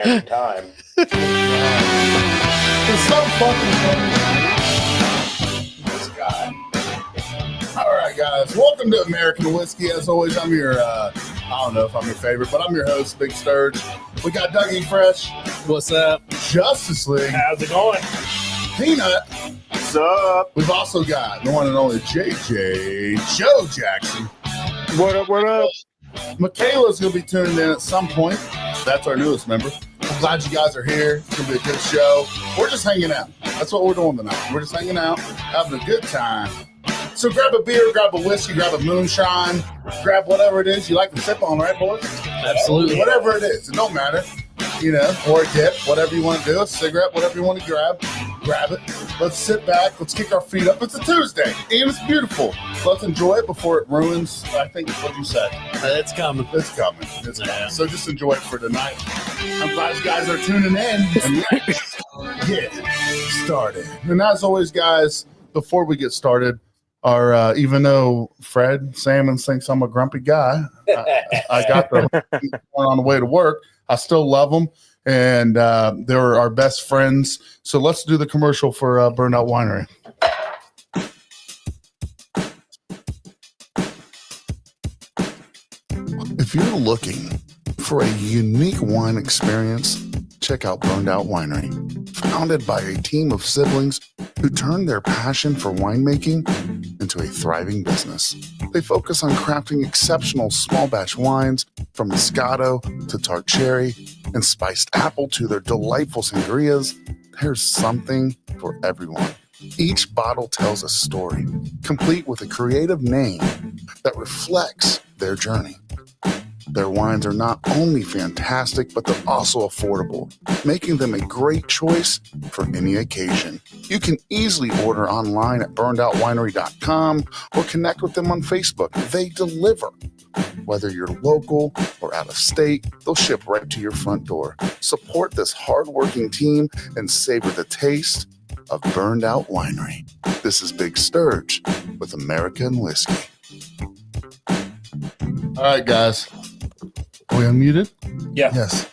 every time. It's so fucking funny. This guy. All right, guys. Welcome to American Whiskey. As always, I'm your, I don't know if I'm your favorite, but I'm your host, Big Sturge. We got Dougie Fresh. What's up? Justice League. How's it going? Peanut. What's up? We've also got the one and only JJ, Joe Jackson. What up, what up? MyKala's going to be tuning in at some point. That's our newest member. I'm glad you guys are here. It's going to be a good show. We're just hanging out. That's what we're doing tonight. We're just hanging out, having a good time. So grab a beer, grab a whiskey, grab a moonshine, grab whatever it is you like to sip on, right, boys? Absolutely. Whatever it is. It don't matter. You know, or a dip, whatever you want to do, a cigarette, whatever you want to grab it. Let's sit back. Let's kick our feet up. It's a Tuesday, and it's beautiful. Let's enjoy it before it ruins. I think it's what you said. It's coming. It's coming. It's coming. So just enjoy it for tonight. I'm glad you guys are tuning in. And let's get started. And as always, guys, before we get started, our even though Fred Salmons thinks I'm a grumpy guy, I got the on the way to work. I still love them, and they're our best friends. So let's do the commercial for Burned Out Winery. If you're looking for a unique wine experience, check out Burned Out Winery. Founded by a team of siblings who turned their passion for winemaking into a thriving business. They focus on crafting exceptional small batch wines from Moscato to tart cherry and spiced apple to their delightful sangrias. There's something for everyone. Each bottle tells a story, complete with a creative name that reflects their journey. Their wines are not only fantastic, but they're also affordable, making them a great choice for any occasion. You can easily order online at burnedoutwinery.com or connect with them on Facebook. They deliver. Whether you're local or out of state, they'll ship right to your front door. Support this hardworking team and savor the taste of Burned Out Winery. This is Big Sturge with American Whiskey. All right, guys. Are we unmuted? Yeah. Yes.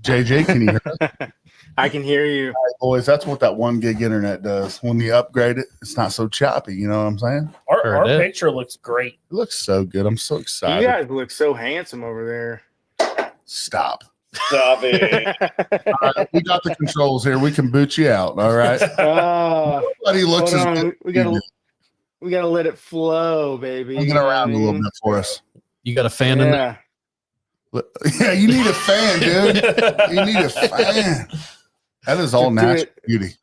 JJ, can you hear us? I can hear you. All right, boys, that's what that 1 gig internet does. When you upgrade it, it's not so choppy. You know what I'm saying? Our picture looks great. It looks so good. I'm so excited. You guys look so handsome over there. Stop. Stop it. All right, we got the controls here. We can boot you out. All right. Nobody looks as good. We gotta let it flow, baby. Bring it around a little bit for us. You got a fan in there? Yeah, you need a fan, dude. You need a fan. That is all natural beauty.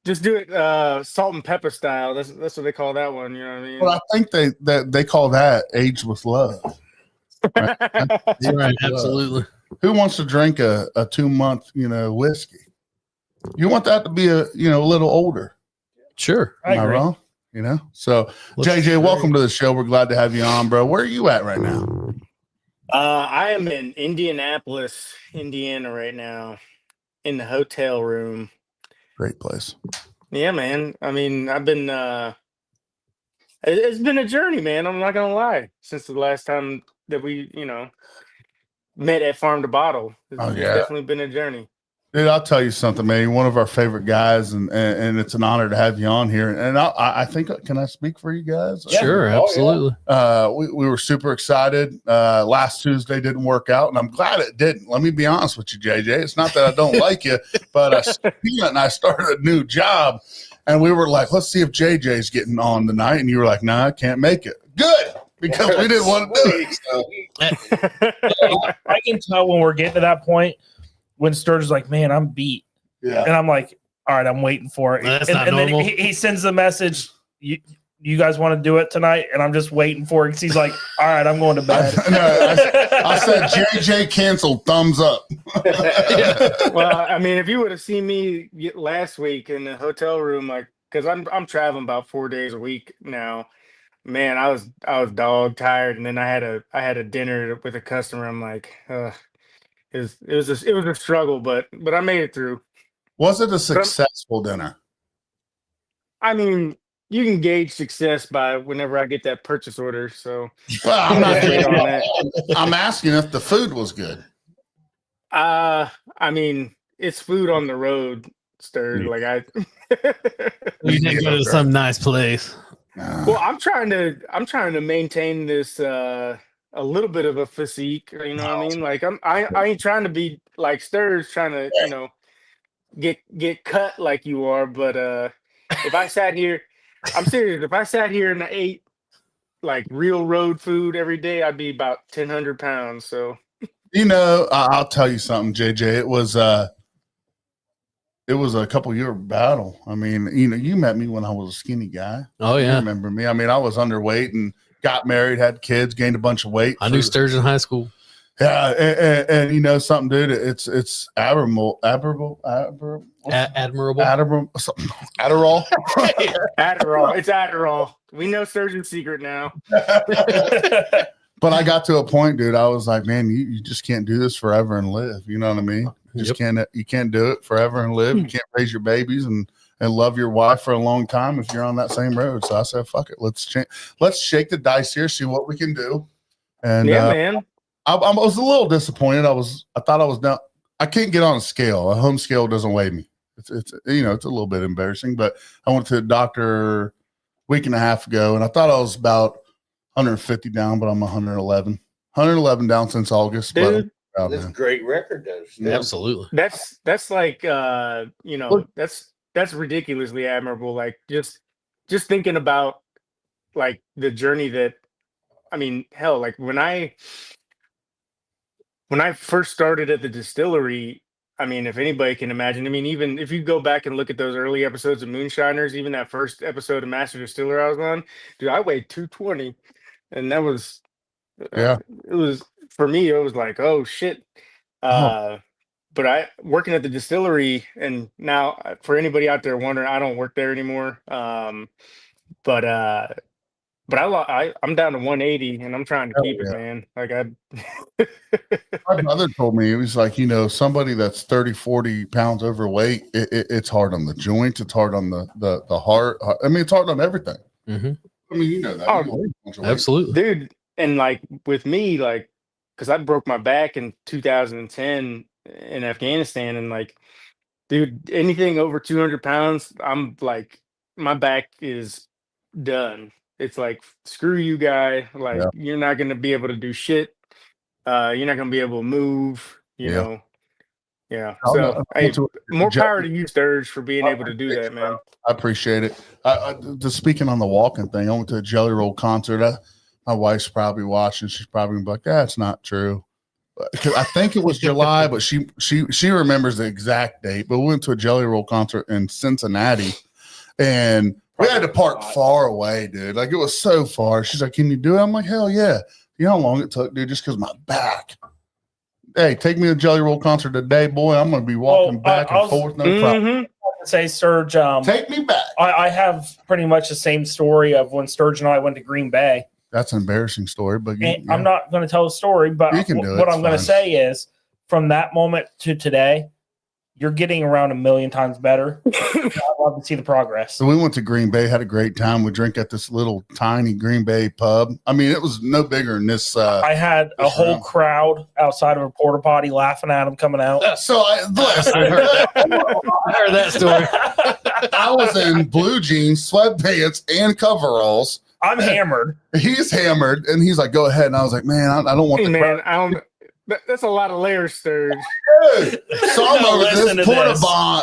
Just do it salt and pepper style. That's what they call that one. You know what I mean? Well, I think they call that aged with love. Right? Right, absolutely. Who wants to drink a 2-month, whiskey? You want that to be a little older. Sure. Am I wrong? So JJ, welcome to the show. We're glad to have you on, bro. Where are you at right now? I am in Indianapolis, Indiana right now, in the hotel room. Great place. Yeah, man. I mean, I've been it's been a journey, man. I'm not gonna lie. Since the last time that we, met at Farm to Bottle. It's definitely been a journey. Dude, I'll tell you something, man. You're one of our favorite guys, and it's an honor to have you on here. And I think, can I speak for you guys? Sure, absolutely. We were super excited. Last Tuesday didn't work out, and I'm glad it didn't. Let me be honest with you, JJ. It's not that I don't like you, but Peanut and I started a new job, and we were like, let's see if JJ's getting on tonight. And you were like, nah, I can't make it. Good, because we didn't want to do it. So. I can tell when we're getting to that point when Sturge is like, man, I'm beat. Yeah. And I'm like, all right, I'm waiting for it. That's and not and normal. then he sends the message, you guys want to do it tonight? And I'm just waiting for it because he's like, all right, I'm going to bed. I said, JJ canceled, thumbs up. Well, I mean, if you would have seen me last week in the hotel room, like, because I'm traveling about 4 days a week now, man, I was dog tired, and then I had a dinner with a customer. I'm like, it was a struggle, but I made it through. Was it a successful dinner? I mean, you can gauge success by whenever I get that purchase order. So well, I'm asking if the food was good. I mean, it's food on the road, Sturge. Yeah. Like I. You didn't go to some nice place. Well, I'm trying to maintain this a little bit of a physique. You know what I mean? Like I ain't trying to be like Sturge, trying to get cut like you are. But if I sat here, I'm serious. If I sat here and I ate like real road food every day, I'd be about 1,000 pounds. So I'll tell you something, JJ. It was a couple year battle. I mean, you met me when I was a skinny guy. Oh You yeah, remember me? I mean, I was underweight and got married, had kids, gained a bunch of weight. I knew Sturgeon High School. Yeah, and you know something, dude. It's admirable. Admirable. Adderall. Adderall. It's Adderall. We know Sturgeon's secret now. But I got to a point, dude. I was like, man, you just can't do this forever and live. You know what I mean? You can't do it forever and live. You can't raise your babies and love your wife for a long time if you're on that same road. So I said, fuck it. Let's shake the dice here, see what we can do. And man. I was a little disappointed. I thought I was down. I can't get on a scale. A home scale doesn't weigh me. It's it's a little bit embarrassing, but I went to the doctor a week and a half ago and I thought I was about 150 down, but I'm 111 down since August. Dude, that's a great record though. Yeah, absolutely. That's like that's ridiculously admirable. Like just thinking about like the journey that, I mean, hell, like when I first started at the distillery, I mean, if anybody can imagine, I mean, even if you go back and look at those early episodes of Moonshiners, even that first episode of Master Distiller I was on, dude, I weighed 220, and that was it was, for me, it was like, oh shit. But I working at the distillery, and now for anybody out there wondering, I don't work there anymore. But I'm down to 180, and I'm trying to keep it, man. Like my brother told me, he was like, somebody that's 30, 40 pounds overweight, it's hard on the joints, it's hard on the heart. I mean, it's hard on everything. Mm-hmm. I mean, you know that. Oh, absolutely, dude. And like with me, like, because I broke my back in 2010 in Afghanistan, and like, dude, anything over 200 pounds, I'm like, my back is done. It's like, screw you, guy. Like, you're not gonna be able to do shit. You're not gonna be able to move. You know. Yeah. So, hey, more power to you, Sturge, for being able to do that, man. I appreciate it. Just speaking on the walking thing, I went to a Jelly Roll concert. My wife's probably watching. She's probably gonna be like, "That's not true." Because I think it was July, but she remembers the exact date. But we went to a Jelly Roll concert in Cincinnati, and we had to park far away, dude. Like, it was so far. She's like, "Can you do it?" I'm like, "Hell yeah!" You know how long it took, dude? Just because my back. Hey, take me to a Jelly Roll concert today, boy. I'm going to be walking back and forth. No problem. Say, Sturge, take me back. I have pretty much the same story of when Sturge and I went to Green Bay. That's an embarrassing story, but I'm not going to tell the story. But what I'm going to say is, from that moment to today, you're getting around 1 million times better. I love to see the progress. So we went to Green Bay, had a great time. We drank at this little tiny Green Bay pub. I mean, it was no bigger than this. I had a whole crowd outside of a porta potty laughing at him coming out. So I heard that story. I was in blue jeans, sweatpants, and coveralls. I'm hammered. He's hammered, and he's like, "Go ahead." And I was like, "Man, I don't want the crowd." I don't. That's a lot of layers, Sturge. So I'm over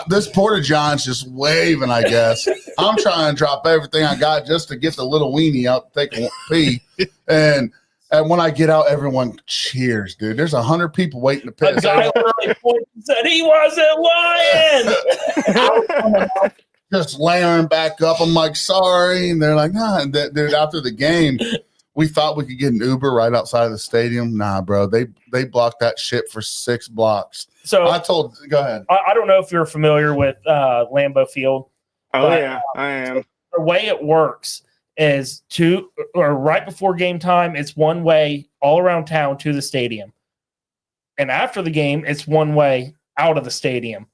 this porta john's just waving, I guess. I'm trying to drop everything I got just to get the little weenie out to take a pee. And when I get out, everyone cheers, dude. There's 100 people waiting to piss. A guy said he wasn't lying. Just layering back up. I'm like, sorry. And they're like, nah. And dude, after the game, we thought we could get an Uber right outside of the stadium. Nah, bro. They blocked that shit for 6 blocks. So go ahead. I don't know if you're familiar with Lambeau Field. Oh, yeah, I am. The way it works is right before game time, it's one way all around town to the stadium. And after the game, it's one way out of the stadium.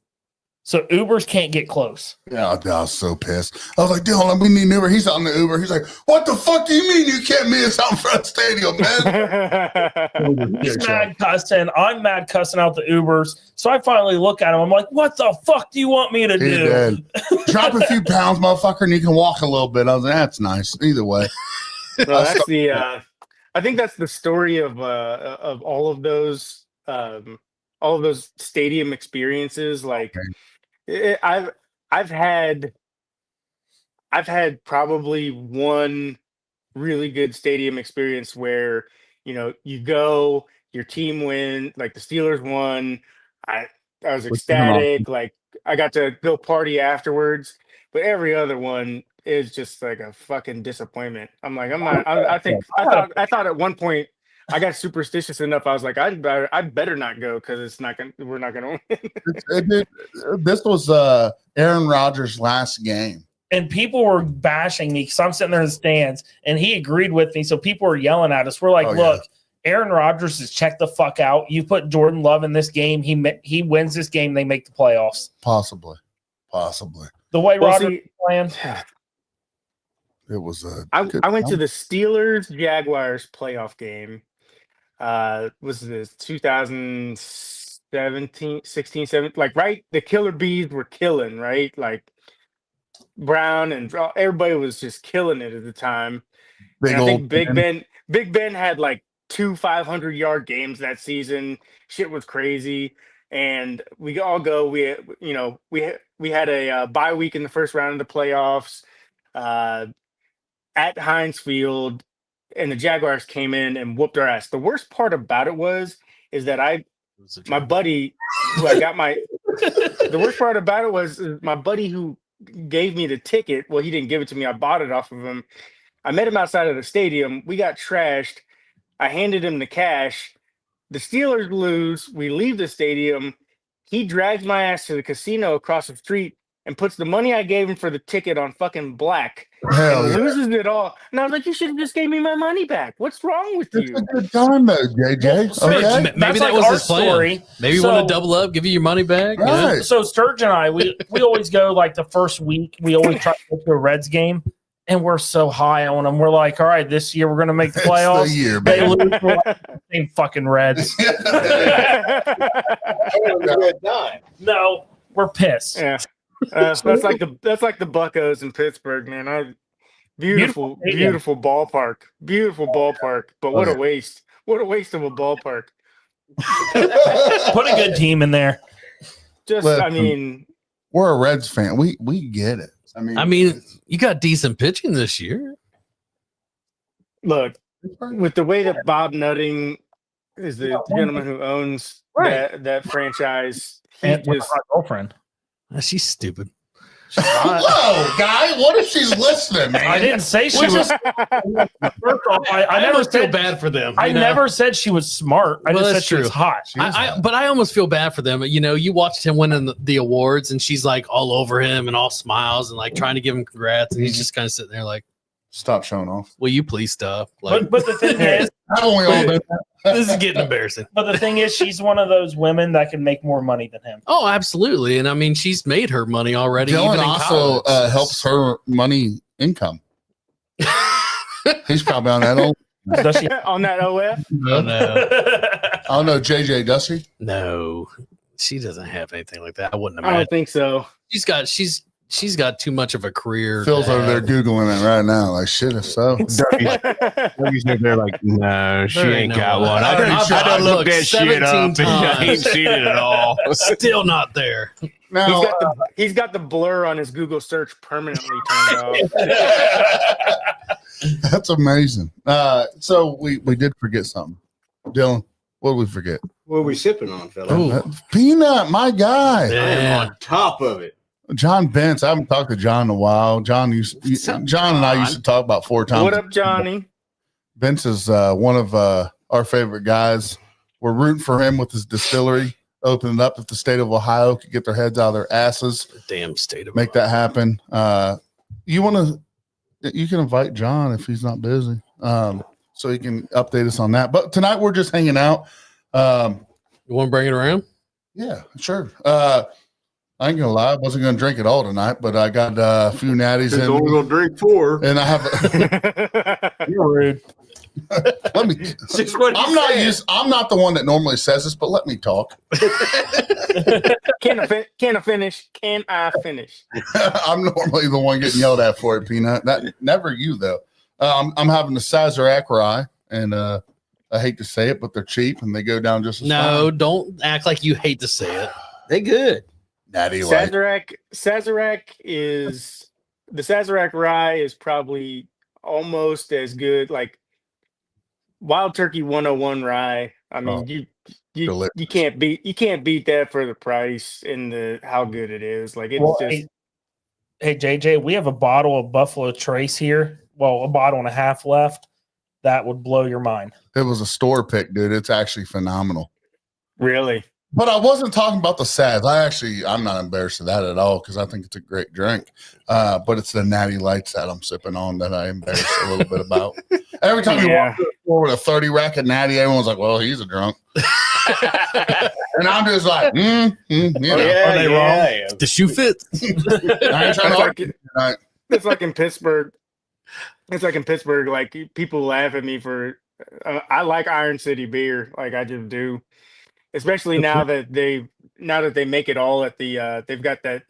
So Ubers can't get close. Yeah, I was so pissed. I was like, Dylan, we need an Uber. He's on the Uber. He's like, what the fuck do you mean you can't meet us out in front of the stadium, man? He's mad cussing. I'm mad cussing out the Ubers. So I finally look at him. I'm like, what the fuck do you want me to do? Drop a few pounds, motherfucker, and you can walk a little bit. I was like, that's nice. Either way. Well, that's I think that's the story of all of those stadium experiences. Like I've had probably one really good stadium experience where, you know, you go, your team win, like the Steelers won. I was ecstatic. Like I got to go party afterwards, but every other one is just like a fucking disappointment. I'm like, I thought at one point I got superstitious enough. I was like, I better not go because we're not gonna win. This was Aaron Rodgers' last game. And people were bashing me because I'm sitting there in the stands, and he agreed with me. So people were yelling at us. We're like, look, Aaron Rodgers is check the fuck out. You put Jordan Love in this game, he wins this game, they make the playoffs. Possibly. The way Rodgers playing. It was I went to the Steelers Jaguars playoff game. Was this 2017, 16, 17? Like, right? The Killer Bees were killing, right? Like Brown and everybody was just killing it at the time. I think Big Ben had like 2 500-yard games that season. Shit was crazy. And we all go. We had a bye week in the first round of the playoffs at Heinz Field, and the Jaguars came in and whooped our ass. The worst part about it is that my buddy who I got the worst part about it was my buddy who gave me the ticket. Well, he didn't give it to me. I bought it off of him. I met him outside of the stadium. We got trashed. I handed him the cash. The Steelers lose. We leave the stadium. He drags my ass to the casino across the street and puts the money I gave him for the ticket on fucking black. And loses it all. And I was like, you should have just gave me my money back. What's wrong with you? It's a good time, though, JJ. Okay. Maybe that was his plan. Maybe you want to double up, give you your money back. Right. Yeah. So Sturgeon and I, we always go like the first week. We always try to go to a Reds game. And we're so high on them. We're like, all right, this year we're going to make the playoffs. It's the year, they lose. We're like, same fucking Reds. No, we're pissed. Yeah, that's like the Buccos in Pittsburgh, man. Beautiful ballpark, but what a waste! What a waste of a ballpark. Put a good team in there. We're a Reds fan. We get it. I mean, you got decent pitching this year. Look, with the way that Bob Nutting is the gentleman who owns that franchise, and my girlfriend. She's stupid. Whoa, guy! What if she's listening, man? I didn't say she was. First off, I never feel bad for them. I never said she was smart. I just said she was hot. But I almost feel bad for them. You know, you watched him winning the awards, and she's like all over him and all smiles and like trying to give him congrats, and he's just kind of sitting there like, "Stop showing off. Will you please stop?" Like, but the thing is, haven't we all done that? This is getting embarrassing. But the thing is, she's one of those women that can make more money than him. Oh, absolutely. And I mean, she's made her money already. Dylan even also helps her money income. He's probably on that old. Does she? On that OF? Oh, no. Oh, no, JJ, does she? No, she doesn't have anything like that. I wouldn't I imagine. don't think so. She's got too much of a career. Phil's over there Googling it right now. Like, shit, if so. They're like, no, she ain't got one. I done looked that shit up and I ain't seen it at all. Still not there. Now, he's got the blur on his Google search permanently turned off. That's amazing. So we did forget something. Dylan, what did we forget? What are we sipping on, fella? Peanut, my guy. I am on top of it. John Bentz. I haven't talked to John in a while. John and I used to talk about 4 times. What up, Johnny? Bentz is one of our favorite guys. We're rooting for him with his distillery. Open it up if the state of Ohio could get their heads out of their asses. Damn state of Make that happen. You can invite John if he's not busy, so he can update us on that. But tonight we're just hanging out. You want to bring it around? Yeah, sure. I ain't gonna lie, I wasn't gonna drink it all tonight, but I got a few natties He's only in, gonna drink 4. and I have. You're rude. Let me. Just what he said. I'm not the one that normally says this, but let me talk. Can I finish? Can I finish? I'm normally the one getting yelled at for it, Peanut. Never you though. I'm having the Sazerac rye, and I hate to say it, but they're cheap and they go down just as No, fine. don't act like you hate to say it. They good. Natty light. Sazerac is the Sazerac rye is probably almost as good. Like Wild Turkey 101 rye. I mean, you can't beat that for the price and the how good it is. Like it's Hey JJ, we have a bottle of Buffalo Trace here. Well, a bottle and a half left. That would blow your mind. It was a store pick, dude. It's actually phenomenal. really. But I wasn't talking about the Saz. I'm not embarrassed of that at all because I think it's a great drink. But it's the Natty Lights that I'm sipping on that I embarrass a little bit about. Every time you walk through the store with a 30 rack of Natty, everyone's like, well, he's a drunk. And I'm just like, you know. Are they wrong? Yeah. The shoe fit. I ain't trying to argue tonight. It's like in Pittsburgh. Like people laugh at me for. I like Iron City beer, like I just do. Especially now that they make it all at the. They've got that.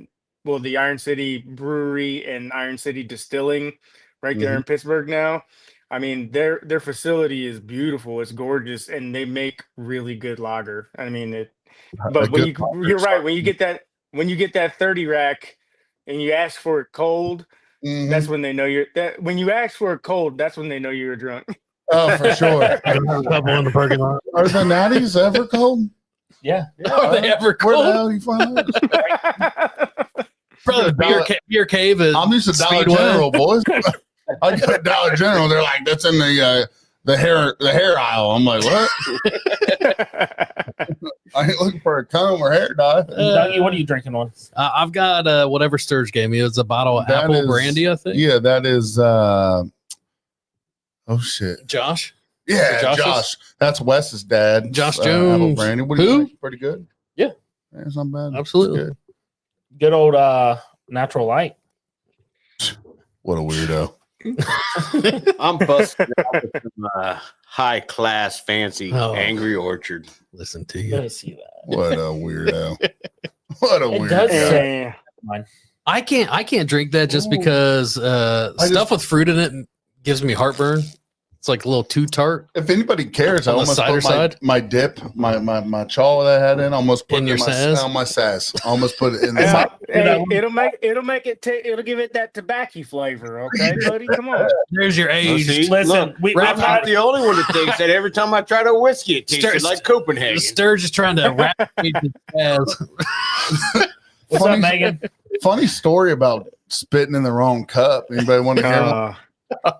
Well, the Iron City Brewery and Iron City Distilling, right there in Pittsburgh now. I mean, their facility is beautiful. It's gorgeous, and they make really good lager. I mean it. But you're right. When you get that 30 rack, and you ask for it cold. That's when they know when you ask for a cold, that's when they know you're drunk. Oh, for sure. A couple in the parking lot. Are the Natties ever cold? Yeah. Are they ever Where the cold? hell you find that? Probably the beer cave is. I'm used to Dollar Speedway. General, boys. I go to Dollar General. They're like, that's in the hair aisle. I'm like, what? I ain't looking for a comb or hair dye. Dougie, what are you drinking on? I've got whatever Sturge gave me. It's a bottle of That apple is- brandy, I think. Yeah, that is. Oh shit. Josh. Yeah, Josh's? Josh. That's Wes's dad. Josh Apple Jones. Brandy. What do you Who? think? Pretty good. Yeah. It's not bad. It's Absolutely. good. Good old Natural Light. What a weirdo. I'm busting out with some high class, fancy, Oh. Angry Orchard. Listen to Let you. me see that. What a weirdo. What a It does weirdo. say- Yeah. I can't drink that just because stuff with fruit in it gives me heartburn. It's like a little too tart. If anybody cares, I On the almost cider put side? my dip, my chaw that I had in, almost put In it your in sass? on my sass. Almost put it in Yeah, there. hey, it'll give it that tobacco flavor, okay, buddy? Come on. There's your age. see? Listen, Look, we've I'm not had the only one that thinks that every time I tried a whiskey, it tasted Sturge- like Copenhagen. Sturge is trying to wrap his ass. what's up, Megan? Funny story about spitting in the wrong cup. Anybody want to hear one?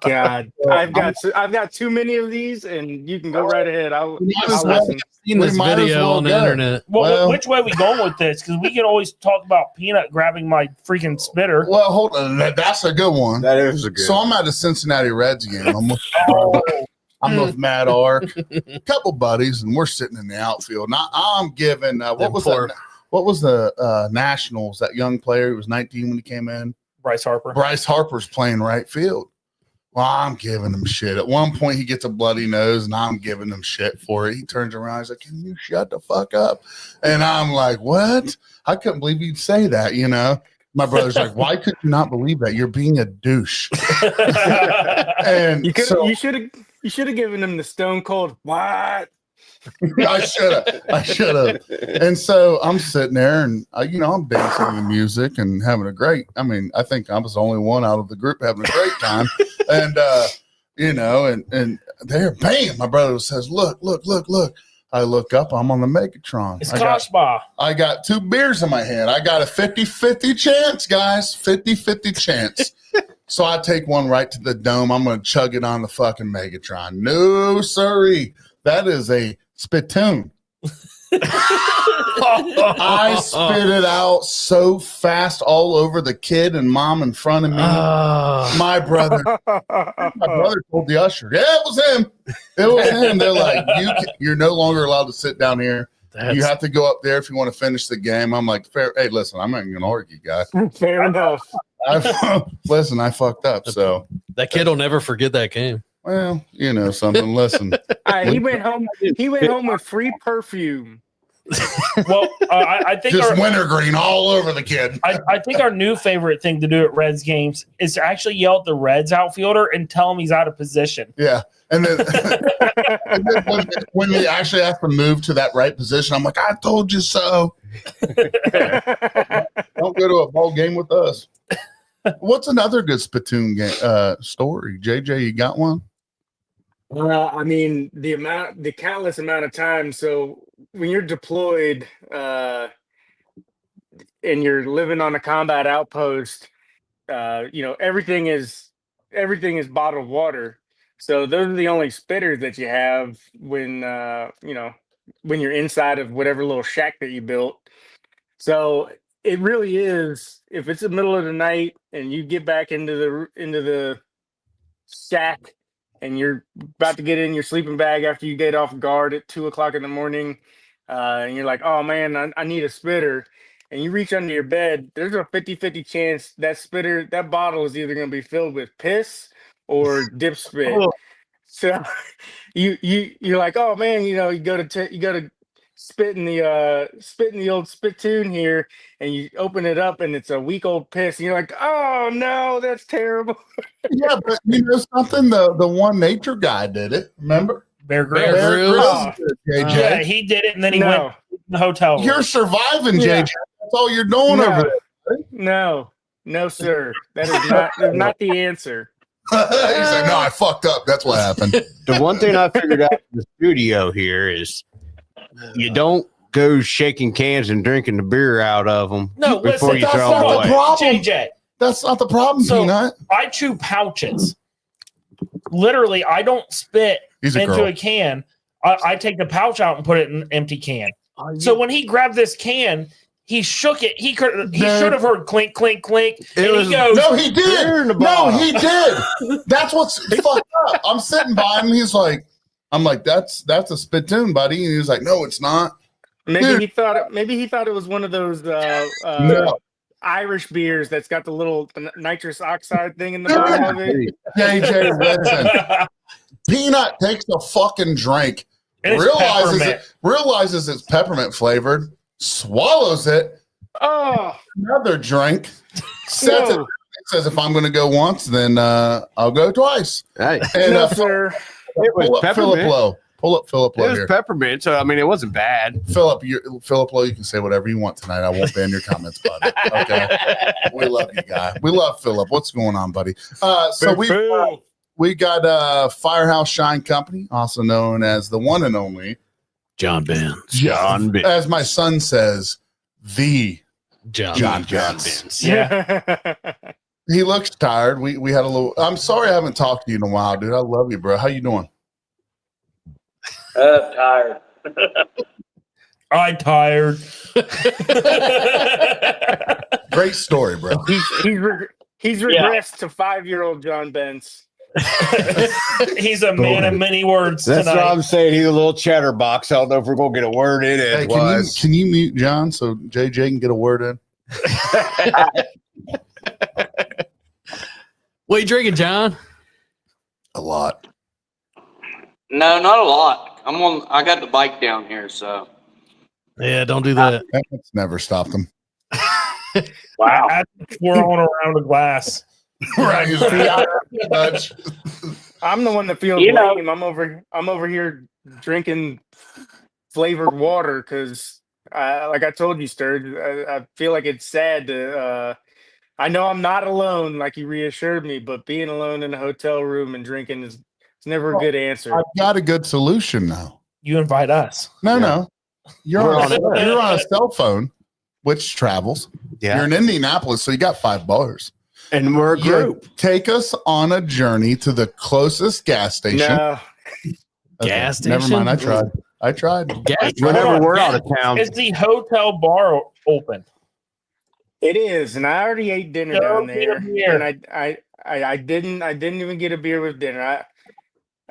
God, I've got too many of these, and you can go right ahead. I'll listen. Seen this We might as video well on the go. internet. Well, which way we going with this? Because we can always talk about Peanut grabbing my freaking spitter. Well, hold on. That's a good one. That is a good. So I'm at a Cincinnati Reds game. I'm with Matt Ark, a couple buddies, and we're sitting in the outfield. Now I'm giving what was the Nationals? That young player who was 19 when he came in. Bryce Harper. Bryce Harper's playing right field. Well, I'm giving him shit. At one point, he gets a bloody nose, and I'm giving him shit for it. He turns around, he's like, "Can you shut the fuck up?" And I'm like, "What?" I couldn't believe you'd say that. You know, my brother's like, "Why could you not believe that? You're being a douche." And You so should have given him the Stone Cold. What? I should have. And so I'm sitting there, and I'm dancing to the music and having a great. I mean, I think I was the only one out of the group having a great time. And and there, bam! My brother says, "Look, look, look, look!" I look up. I'm on the Megatron. It's Koshba. I got 2 beers in my hand. I got a 50-50 chance, guys. 50-50 chance. So I take one right to the dome. I'm going to chug it on the fucking Megatron. No, sirree. That is a spittoon. I spit it out so fast all over the kid and mom in front of me. My brother told the usher, "Yeah, it was him. It was him." They're like, "You're no longer allowed to sit down here You have to go up there if you want to finish the game. I'm like, fair. Hey, listen, I'm not going to argue, guy. Fair enough. Listen, I fucked up. So that kid will never forget that game. well, you know something. Listen, He went home. He went home with free perfume. Well, I think just wintergreen all over the kid. I think our new favorite thing to do at Reds games is to actually yell at the Reds outfielder and tell him he's out of position. Yeah. And then, when they actually have to move to that right position, I'm like, I told you so. Don't go to a ball game with us. What's another good spittoon game story? JJ, you got one? I mean, the countless amount of time. So when you're deployed and you're living on a combat outpost, everything is bottled water. So those are the only spitters that you have when when you're inside of whatever little shack that you built. So it really is, if it's the middle of the night and you get back into the shack and you're about to get in your sleeping bag after you get off guard at 2:00 in the morning, and you're like, oh man, I need a spitter. And you reach under your bed, there's a 50-50 chance that bottle is either going to be filled with piss or dip spit. Oh. So you're like, oh man, you go to spit in the old spittoon here, and you open it up and it's a week old piss, and you're like, oh no, that's terrible. Yeah, but you know something? The one nature guy did it. Remember? Bear Grylls. Bear Grylls. JJ. Yeah, he did it, and then he went to the hotel room. You're surviving, Yeah. JJ. That's all you're doing over there. No, sir. That is not the answer. He's like, no, I fucked up. That's what happened. The one thing I figured out in the studio here is you don't go shaking cans and drinking the beer out of them No, before listen, you throw that's them not away. the problem. JJ. That's not the problem, So- Peanut. I chew pouches. Literally, I don't spit He's a into girl. a can. I take the pouch out and put it in an empty can. So when he grabbed this can, he shook it. He should have heard clink, clink, clink. And he goes, No, he did. No, bottle. he did. That's what's fucked up. I'm sitting by him. He's like, I'm like, that's a spittoon, buddy. And he was like, no, it's not. Maybe Dude. he thought it was one of those No. Irish beers that's got the little nitrous oxide thing in the bottom of it. JJ, listen. Peanut takes a fucking drink, And it's realizes it's peppermint flavored, swallows it, Oh, another drink, sets it, says, if I'm going to go once, then I'll go twice. Hey, And no, sir. it was pull up Philip peppermint. Lowe. Pull up Philip It Lowe was here. peppermint, so I mean, it wasn't bad. Philip Lowe, you can say whatever you want tonight. I won't ban your comments, buddy. Okay. We love you, guy. We love Philip. What's going on, buddy? So we got Firehouse Shine Company, also known as the one and only John Benz. John Benz. as my son says, the John Benz. Benz. Yeah. He looks tired. We had a little. I'm sorry I haven't talked to you in a while, dude. I love you, bro. How you doing? Tired. I'm tired. Great story, bro. He's regressed to 5-year-old John Benz. He's a man of many words That's tonight. what I'm saying. He's a little chatterbox. I don't know if we're gonna get a word in Hey, it. can you mute John so JJ can get a word in? What you drinking, John? A lot. No, not a lot. I got the bike down here, so. Yeah, don't do that. That's never stopped him. Wow. Swirling around a glass. Right. Dutch. I'm the one that feels You know- lame. I'm over here drinking flavored water because, like I told you, Sturge, I feel like it's sad to. I know I'm not alone, like you reassured me, but being alone in a hotel room and drinking is never a good answer. I've got a good solution now. You invite us. No. You're We're on on you're on a cell phone, which travels. Yeah. You're in Indianapolis, so you got 5 bars. And we're a group. Take us on a journey to the closest gas station. No, Gas Never station? mind. I tried. Gas Whenever we're out of town. Is the hotel bar open? it is, and I already ate dinner Go down get a there, beer. and I didn't even get a beer with dinner.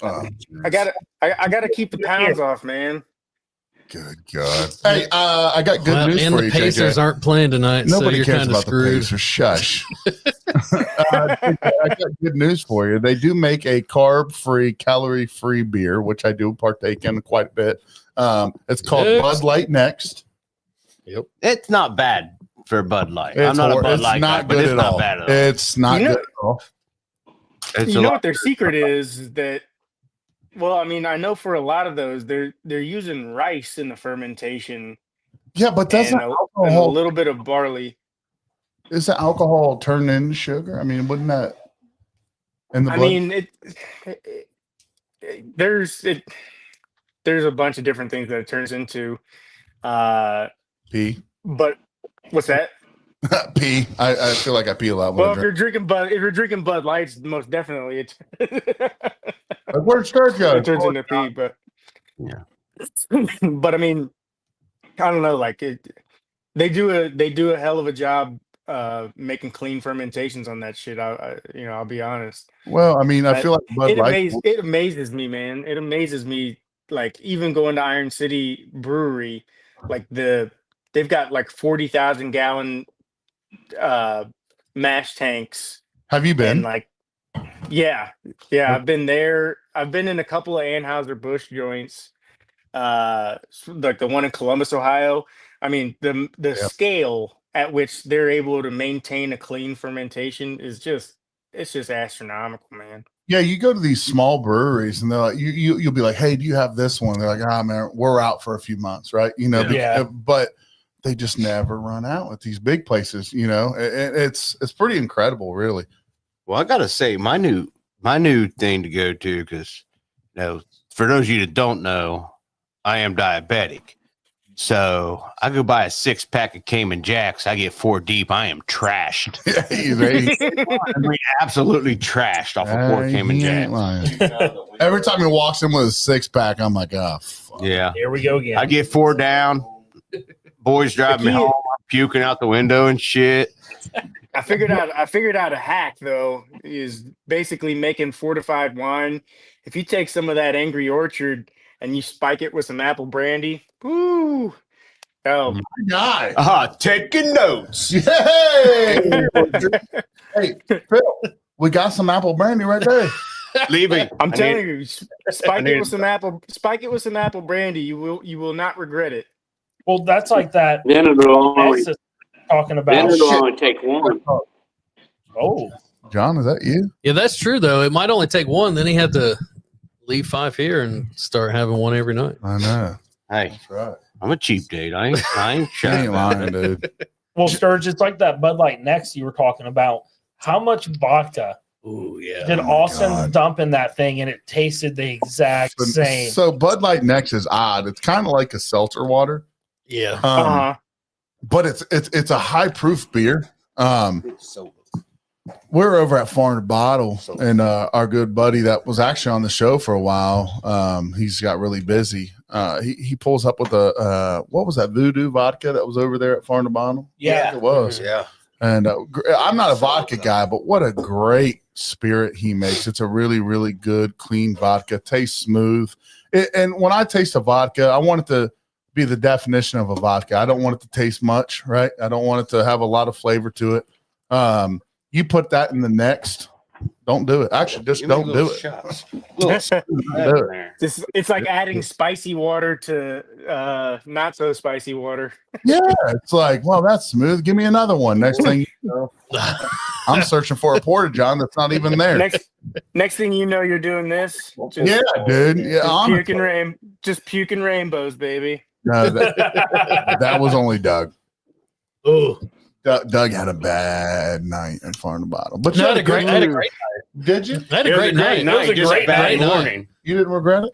I gotta keep the pounds off, man. Good God. Hey, I got good news and for the you, Pacers JJ. aren't playing tonight, so Nobody you're cares kind of about the screwed. Pacers. Shush. I got good news for you. They do make a carb-free, calorie-free beer, which I do partake in quite a bit. It's called Bud Light Next. Yep. It's not bad for Bud Light. It's I'm not a Bud Light guy, but it's not bad at all. It's not You know- good at all. It's You a know lot what their better. secret is that, well, I mean, I know for a lot of those, they're using rice in the fermentation Yeah, but doesn't and a alcohol little bit of barley. is the alcohol turned into sugar? I mean, wouldn't that in the I blood? mean, there's a bunch of different things that it turns into. Pee. But what's that? Pee. I feel like I pee a lot when Well, I if drink. you're drinking Bud Lights, most definitely Like, where's Sturge go? it turns into pee. But Yeah. but I mean, I don't know. Like they do a hell of a job making clean fermentations on that shit. I'll be honest. Well, I mean, I feel like Bud It Light. it amazes me, man. It amazes me. Like even going to Iron City Brewery, like they've got like 40,000 gallon mash tanks, Have you and been? like yeah, I've been there. I've been in a couple of Anheuser-Busch joints, like the one in Columbus, Ohio. I mean, the scale at which they're able to maintain a clean fermentation is it's just astronomical, man. Yeah, you go to these small breweries and they're like, you'll be like, hey, do you have this one? They're like, ah, man, we're out for a few months, right? You know, Yeah. But they just never run out at these big places. You know, it's pretty incredible, really. Well, I gotta say, my new thing to go to, because for those of you that don't know, I am diabetic. So I go buy a 6-pack of Cayman Jacks. I get 4 deep. I am trashed. I mean, absolutely trashed off of 4 Cayman Jacks. Every time he walks in with a 6-pack, I'm like, oh, fuck. Yeah. Here we go again. I get 4 down. Boys drive me home. I'm puking out the window and shit. I figured out a hack though, is basically making fortified wine. If you take some of that Angry Orchard and you spike it with some apple brandy, woo! Oh, My guy. Taking notes. Hey, hey, Phil, we got some apple brandy right there. Leaving. I'm telling you, spike it with some apple brandy. You will not regret it. Well, that's like that. Then it'll only, Texas talking then about. it'll only take one. Oh, John, is that you? Yeah, that's true though. It might only take one. Then he had to leave 5 here and start having one every night. I know. Hey, That's right. I'm a cheap date. I ain't You shy ain't about lying, it. dude. well, Sturge, it's like that Bud Light Next you were talking about. How much vodka Ooh, yeah. did my Austin God. dump in that thing, and it tasted the exact same? So Bud Light Next is odd. It's kind of like a seltzer water, Yeah. but it's a high proof beer. We're over at Farm to Bottle, and our good buddy that was actually on the show for a while, he's got really busy. He pulls up with a what was that Voodoo vodka that was over there at Farm to Bottle? Yeah. It was. Yeah. And I'm not a vodka guy, but what a great spirit he makes. It's a really, really good, clean vodka. Tastes smooth. And when I taste a vodka, I want it to be the definition of a vodka. I don't want it to taste much, right? I don't want it to have a lot of flavor to it. You put that in the next, don't do it. Actually, just Give me don't little do it. shots. Don't do it. It's like adding spicy water to not so spicy water. Yeah, it's like, well, that's smooth. Give me another one. Next thing you know, I'm searching for a porta john that's not even there. Next thing you know, you're doing this. Just, Yeah, dude. Yeah, just puking rainbows, baby. No, that was only Doug. Oh, Doug had a bad night at Farm to Bottle. But you I had had a great night. Did you? I had a great night. It was a Just great bad night. morning. You didn't regret it?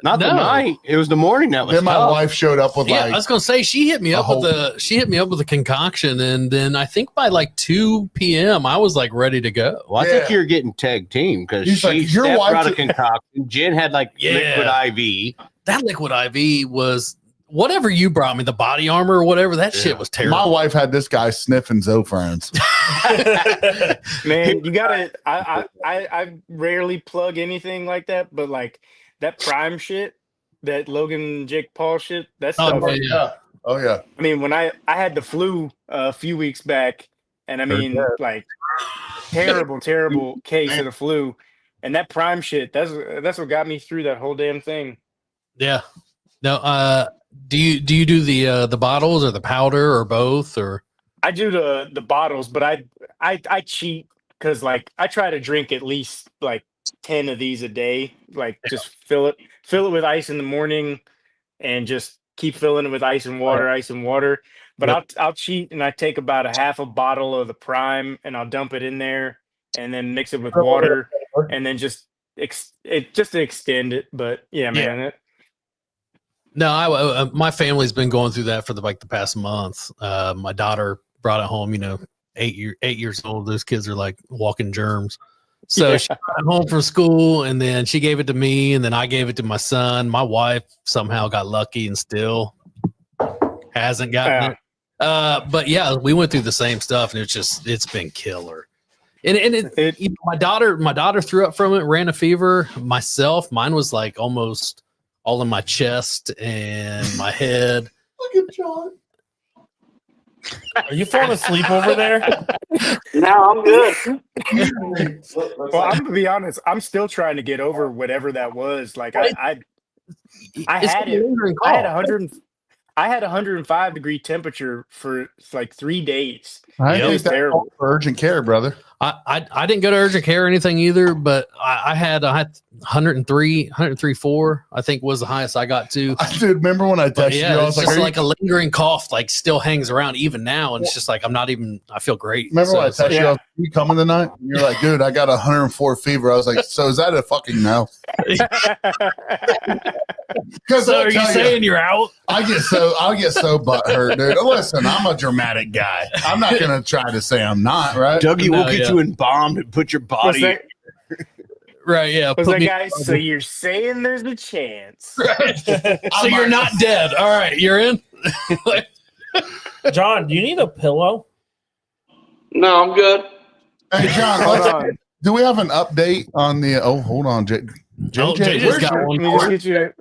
Not the No. night. It was the morning that was Then my tough. wife showed up with Yeah, like I was gonna say she hit me a up whole- with a concoction, and then I think by like 2 p.m. I was like ready to go. Well, I Yeah. think you're getting tag team because He's she like, your stepped wife out of did- concoction. Jen had like Yeah. liquid IV. That liquid IV was whatever you brought me, the body armor or whatever. That shit was my terrible. wife had this guy sniffing Zofrans. Man, you gotta. I rarely plug anything like that, but like that Prime shit, that Logan Jake Paul shit. That Oh, stuff. yeah. Oh yeah. I mean, when I had the flu a few weeks back, and I mean, like terrible case of the flu, and that Prime shit. That's what got me through that whole damn thing. Yeah. No. Do you do the bottles or the powder or both or? I do the bottles, but I cheat because like I try to drink at least like 10 of these a day. Like just fill it with ice in the morning, and just keep filling it with ice and water. But I'll cheat and I take about a half a bottle of the Prime and I'll dump it in there and then mix it with water and then just to extend it. But yeah, man. No, my family's been going through that for the past month. My daughter brought it home, 8 years old. Those kids are like walking germs. So she brought it home from school and then she gave it to me and then I gave it to my son. My wife somehow got lucky and still hasn't gotten it. But yeah, we went through the same stuff and it's been killer. And my daughter threw up from it, ran a fever. Mine was like almost all in my chest and my head. Look at John. Are you falling asleep over there? No, I'm good. Well, I'm gonna be honest. I'm still trying to get over whatever that was. Like I had it. I had 105 degree temperature for like 3 days. I It think was that's terrible. all for urgent care, brother. I didn't go to urgent care or anything either, but I had 103.4, I think was the highest I got to. Dude, remember when I But texted yeah, you? I it's was just like, like a lingering cough, like still hangs around even now, and it's just like I feel great. remember when I it's like, texted you? I was like, you coming tonight? And you're like, dude, I got 104 fever. I was like, so is that a fucking no? Because so are you saying you're out? I get so butthurt, dude. Listen, I'm a dramatic guy. I'm not gonna try to say I'm not, right? Dougie will No, get yeah. you embalmed and put your Was body. that, Right? Yeah. was put that me- guy? So you're saying there's a chance? so you're not dead. All right, you're in. John, do you need a pillow? No, I'm good. Hey, John, Hold on. do we have an update on the? Oh, hold on, JJ. JJ's where's got your- one. Let me just get you.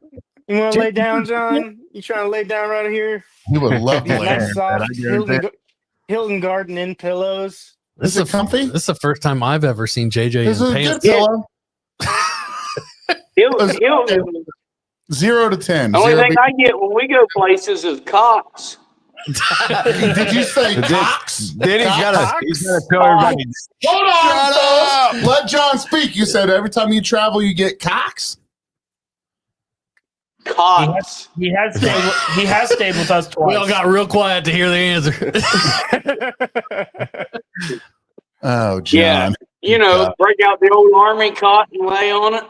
You want to lay down, John? You trying to lay down right here? You would love to These lay nice down, soft man. I guarantee. Hilton Garden Inn pillows. Is it comfy? This is the first time I've ever seen JJ Is it in a good pants. pillow? He'll, 0 to 10. the only Zero thing I get when we go places is cocks. Did you say Cox? Then he's got to tell everybody. Hold on, folks. Let John speak. You said every time you travel, you get Cox. Cocks. He has stayed with us twice. We all got real quiet to hear the answer. Oh, John. Yeah. Break out the old army cot and lay on it.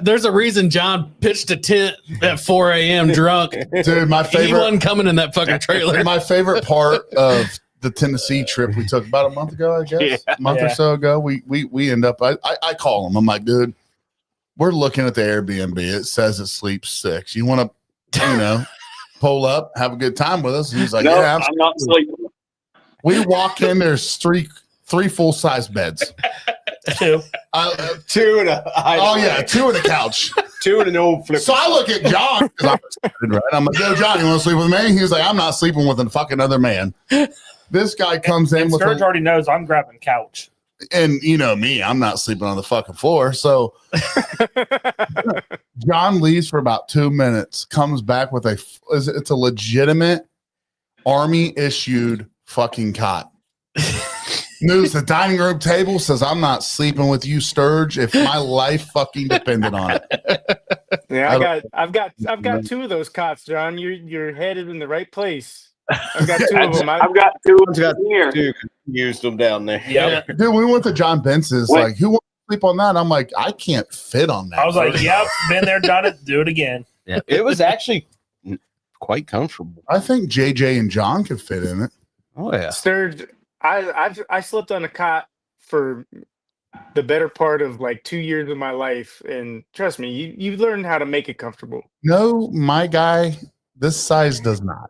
There's a reason John pitched a tent at 4 a.m. drunk. Dude, my He favorite. wasn't coming in that fucking trailer. My favorite part of the Tennessee trip we took about a month ago, I guess, a month or so ago. We end up. I call him. I'm like, dude, we're looking at the Airbnb. It says it sleeps 6. You want to, pull up, have a good time with us? And he's like, No, yeah. I'm not sleeping. We walk in. There's three full size beds. Two. Two and a. Oh yeah, 2 and a couch. 2 and an old flip. So I look at John because I'm excited, right? I'm like, yo, John, you want to sleep with me? He's like, I'm not sleeping with a fucking other man. This guy comes in And with Sturge already knows I'm grabbing couch. and you know me, I'm not sleeping on the fucking floor. So John leaves for about 2 minutes, comes back with it's a legitimate army issued fucking cot. Moves the dining room table, says, I'm not sleeping with you, Sturge, if my life fucking depended on it. Yeah, I've got 2 of those cots, John. You're headed in the right place. I've got 2 of them. I've got 2 of them here. Two used them down there. Yep. Dude, we went to John Benson's, Wait. like, who wants to sleep on that? I'm like, I can't fit on that. I was like, yep, been there, done it, do it again. Yeah, it was actually quite comfortable. I think JJ and John could fit in it. Oh yeah. Sturge, I slept on a cot for the better part of like 2 years of my life, and trust me, you learn how to make it comfortable. No, my guy, this size does not.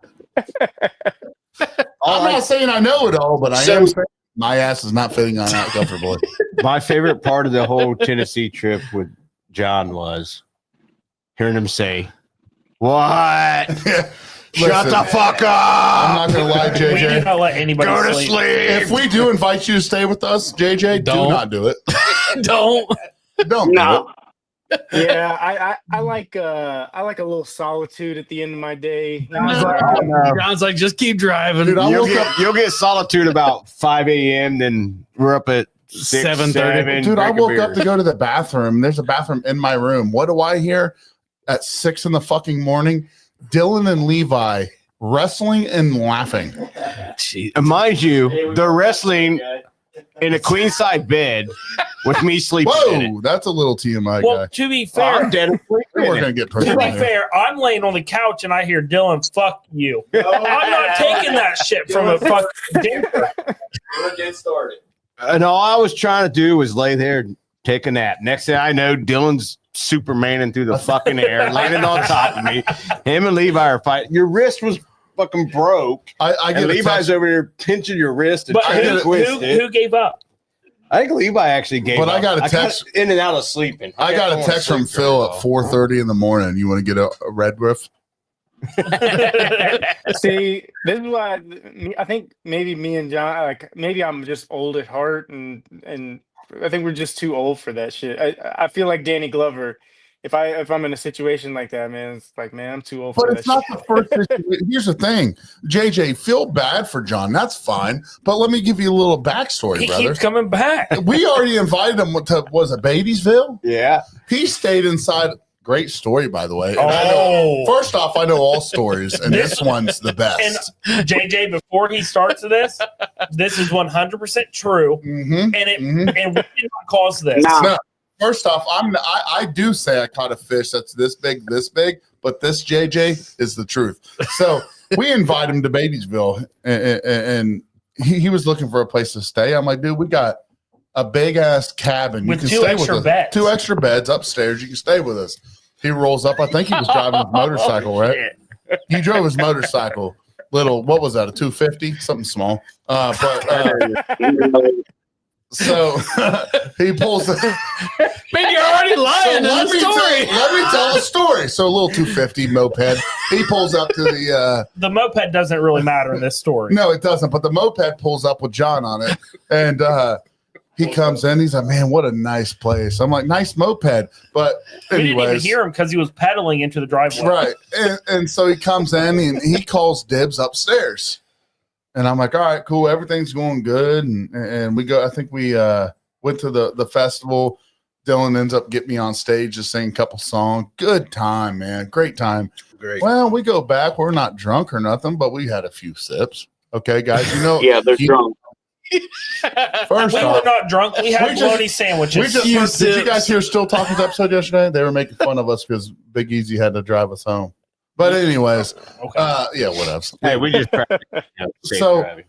I'm not saying I know it all, but I am saying my ass is not fitting on that comfortably. My favorite part of the whole Tennessee trip with John was hearing him say, What? Shut Listen, the fuck up! I'm not gonna lie, We do JJ. not let anybody Go to sleep. sleep. If we do invite you to stay with us, JJ, do Don't. not do it. Don't. Don't do it. No. Yeah, I like a little solitude at the end of my day. You know, John's like, just keep driving. Dude, I You'll woke get, up. you'll get solitude about 5 a.m. Then we're up at 6, 7:30. 7. Dude, I drink a woke up beer. to go to the bathroom. There's a bathroom in my room. What do I hear at 6 in the fucking morning? Dylan and Levi wrestling and laughing. Jeez. And mind you, they're wrestling in a queen side bed with me sleeping in it. Whoa, that's a little TMI Well, guy. to be Oh, I'm fair, dead asleep in We're it. gonna get to be personal. fair, I'm laying on the couch and I hear Dylan, "Fuck you." I'm not taking that shit from a fucking dinker. And all I was trying to do was lay there and take a nap. Next thing I know, Dylan's Supermaning through the fucking air, landing on top of me. Him and Levi are fighting. Your wrist was fucking broke. I And get a Levi's text, over here pinching your wrist and But trying to twist it. who gave up? I think Levi actually gave But up. I got a text- in and out of sleeping. I got a text from Phil at 4:30 in the morning. You want to get a red riff? See, this is why I think maybe me and John, like maybe I'm just old at heart, and I think we're just too old for that shit. I feel like Danny Glover. If I'm in a situation like that, man, it's like, man, I'm too old But for it's that not shit. the first situation. Here's the thing, JJ, feel bad for John. That's fine. But let me give you a little backstory, He brother. keeps coming back. We already invited him to, was it Beattiesville? Yeah. He stayed inside. Great story, by the way. And I know, first off, I know all stories, and this one's the best. And JJ, before he starts this is 100% true, Mhm. and we did not cause this. No. No, first off, I do say I caught a fish that's this big, but this JJ is the truth. So we invite him to Beattiesville, and he was looking for a place to stay. I'm like, dude, we got a big ass cabin. With you can two stay extra with us. beds. 2 extra beds upstairs. You can stay with us. He rolls up. I think he was driving his motorcycle, right? He drove his motorcycle. Little, what was that? A 250, something small. So he pulls. Man, you're already lying in the let story. me tell a story. So a little 250 moped. He pulls up to the. The moped doesn't really matter in this story. No, it doesn't. But the moped pulls up with John on it, and he comes in. He's like, "Man, what a nice place." I'm like, "Nice moped," but We didn't even anyways, hear him because he was pedaling into the driveway. right. And so he comes in and he calls dibs upstairs, and I'm like, "All right, cool. Everything's going good." And we go. I think we went to the festival. Dylan ends up getting me on stage to sing a couple songs. Good time, man. Great time. Great. Well, we go back. We're not drunk or nothing, but we had a few sips. Okay, guys. You know, Yeah, they're drunk. First We off, were not drunk. We had We just- bologna sandwiches. did you guys hear Still Talking's episode yesterday? They were making fun of us because Big Easy had to drive us home. But anyways, Okay. yeah, whatever. Hey, we just practiced, safe So- driving.